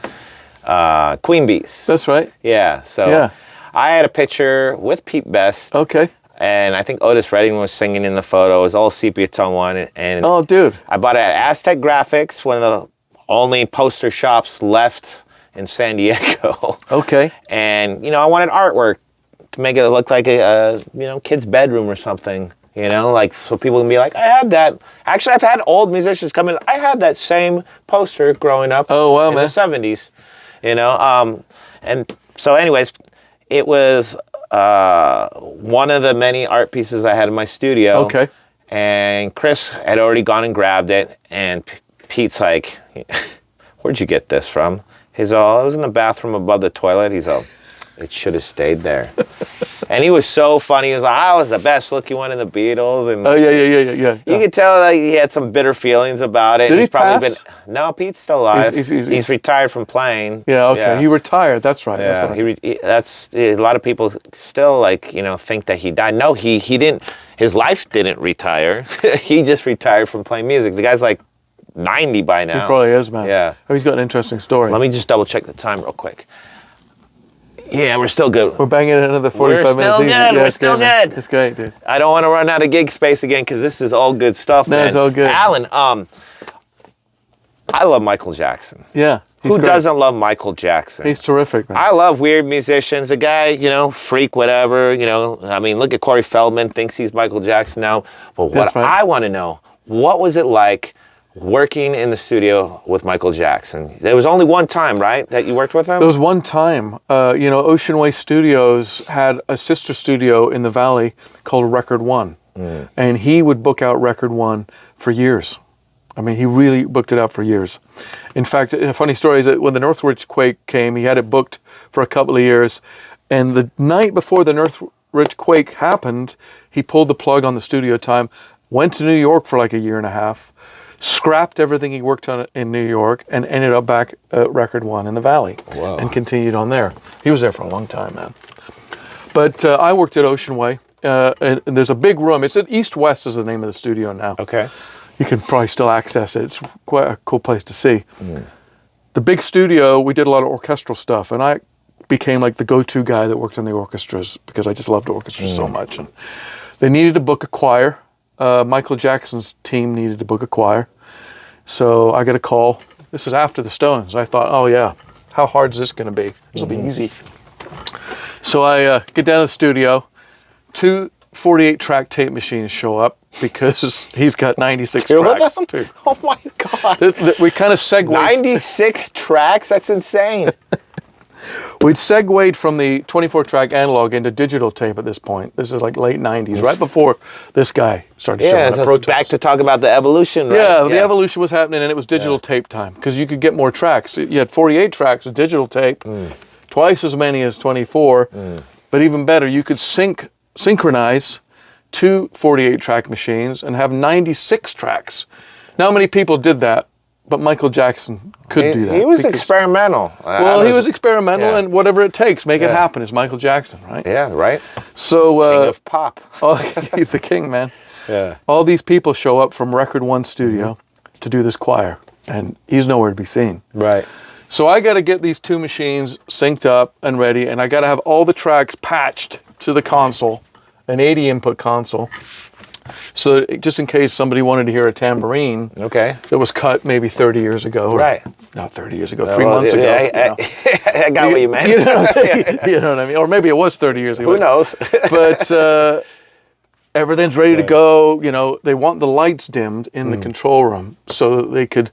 Queen Bee's. That's right. Yeah. So I had a picture with Pete Best. Okay. And I think Otis Redding was singing in the photo. It was all sepia tone one. And oh, dude. I bought it at Aztec Graphics, one of the only poster shops left in San Diego. Okay. And, I wanted artwork to make it look like a kid's bedroom or something. So people can be like, I had that. Actually, I've had old musicians come in. I had that same poster growing up in the 70s. And so anyways, it was one of the many art pieces I had in my studio. Okay. And Chris had already gone and grabbed it. And Pete's like, where'd you get this from? He's all, it was in the bathroom above the toilet. He's all, it should have stayed there. And he was so funny. He was like, I was the best looking one in the Beatles. And you could tell he had some bitter feelings about it. Did he probably pass? No, Pete's still alive. He's retired from playing. Yeah, okay. Yeah. He retired. That's right. Yeah, that's a lot of people still think that he died. No, he didn't. His life didn't retire. He just retired from playing music. The guy's like 90 by now. He probably is, man. Yeah. Oh, he's got an interesting story. Let me just double check the time real quick. Yeah, we're still good. We're banging it another 45 minutes. We're still good. We're still good. It's great, dude. I don't want to run out of gig space again because this is all good stuff, man. It's all good. Alan, I love Michael Jackson. Yeah. Who doesn't love Michael Jackson? He's terrific, man. I love weird musicians. The guy, freak, whatever, I mean, look at Corey Feldman, thinks he's Michael Jackson now. But what I want to know, what was it like working in the studio with Michael Jackson? There was only one time, right, that you worked with him? There was one time. Ocean Way Studios had a sister studio in the Valley called Record One. And he would book out Record One for years. I mean, he really booked it out for years. In fact, a funny story is that when the Northridge quake came, he had it booked for a couple of years. And the night before the Northridge quake happened, he pulled the plug on the studio time, went to New York for like a year and a half, scrapped everything he worked on in New York, and ended up back at Record One in the Valley. Wow. And continued on there. He was there for a long time, man. But I worked at Ocean Way. And there's a big room. It's at East West is the name of the studio now. Okay. You can probably still access it. It's quite a cool place to see. The big studio, we did a lot of orchestral stuff, and I became like the go-to guy that worked in the orchestras because I just loved orchestras so much. And they needed to book a choir. Michael Jackson's team needed to book a choir. So I got a call. This is after the Stones. I thought, oh yeah, how hard is this going to be? This will be easy. So I get down to the studio. 2 48-track tape machines show up because he's got 96 tracks. Of them? Oh my God. We kind of segued. 96 tracks? That's insane. We'd segued from the 24-track analog into digital tape at this point. This is like late 90s, right before this guy started showing up. Yeah, back to talk about the evolution, right? Yeah, the evolution was happening, and it was digital tape time because you could get more tracks. You had 48 tracks of digital tape, twice as many as 24, but even better, you could synchronize 2 48-track machines and have 96 tracks. Not many people did that, but Michael Jackson could do that. He was experimental. He was experimental, and whatever it takes, make it happen is Michael Jackson, right? Yeah, right. So King of pop. He's the king, man. Yeah. All these people show up from Record One studio to do this choir, and he's nowhere to be seen. Right. So I got to get these 2 machines synced up and ready, and I got to have all the tracks patched to the console, an 80 input console. So just in case somebody wanted to hear a tambourine that was cut maybe 30 years ago. Right. Not 30 years ago, 3 months ago. I got what you meant. You know what I mean? Or maybe it was 30 years ago. Who knows? But everything's ready to go. They want the lights dimmed in the control room so that they could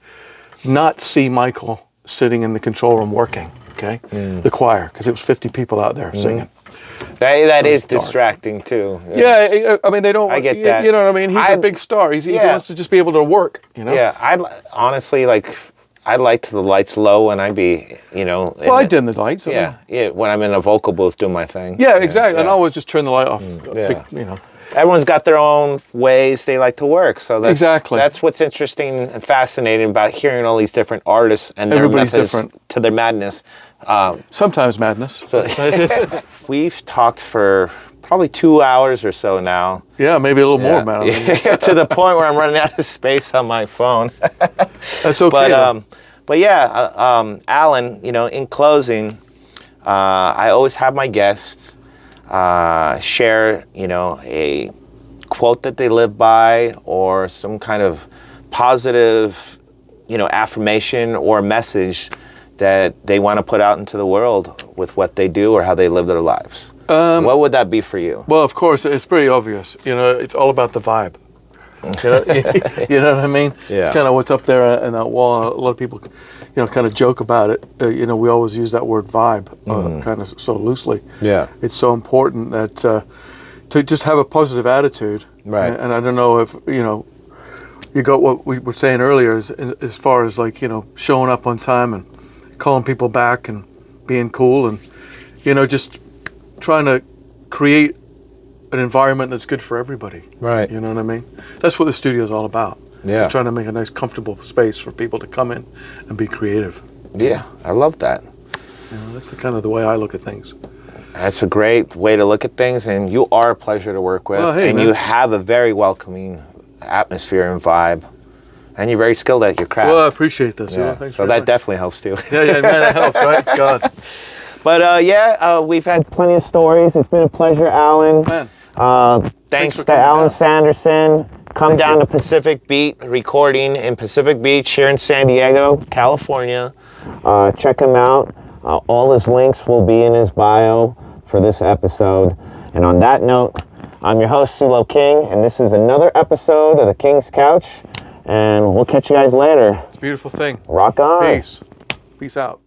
not see Michael sitting in the control room working, the choir, because it was 50 people out there singing. That is distracting too. Yeah, I mean, they don't. I get that. You know what I mean? He's a big star. He wants to just be able to work. Yeah, honestly I liked the lights low and I'd be, Well, I dim the lights. Yeah, when I'm in a vocal booth doing my thing. Yeah, exactly. Yeah. And I always just turn the light off. Everyone's got their own ways they like to work. So that's what's interesting and fascinating about hearing all these different artists and their methods to their madness. Sometimes madness. So we've talked for probably 2 hours or so now. Yeah, maybe a little more, man. To the point where I'm running out of space on my phone. That's okay. But Alan, in closing, I always have my guests share, a quote that they live by or some kind of positive, affirmation or message that they want to put out into the world with what they do or how they live their lives. What would that be for you? Well, of course, it's pretty obvious. It's all about the vibe. You know what I mean? Yeah. It's kind of what's up there in that wall. A lot of people, kind of joke about it. We always use that word vibe kind of so loosely. Yeah. It's so important that to just have a positive attitude. Right. And I don't know if, you got what we were saying earlier as far as showing up on time and calling people back and being cool and, just trying to create an environment that's good for everybody. Right. You know what I mean? That's what the studio is all about. Yeah. It's trying to make a nice, comfortable space for people to come in and be creative. Yeah, I love that. That's the way I look at things. That's a great way to look at things, and you are a pleasure to work with. Well, hey, and man. you have a very welcoming atmosphere and vibe. And you're very skilled at your craft. Well, I appreciate this. Yeah. Thanks So that definitely helps too. Yeah, man, that helps, right? God. But we've had plenty of stories. It's been a pleasure, Alan. Man. Thanks for to coming Alan down. Sanderson. Come down to Pacific Beat, recording in Pacific Beach here in San Diego, California. Check him out. All his links will be in his bio for this episode. And on that note, I'm your host, Sulo King, and this is another episode of The King's Couch. And we'll catch you guys later. It's a beautiful thing. Rock on. Peace. Peace out.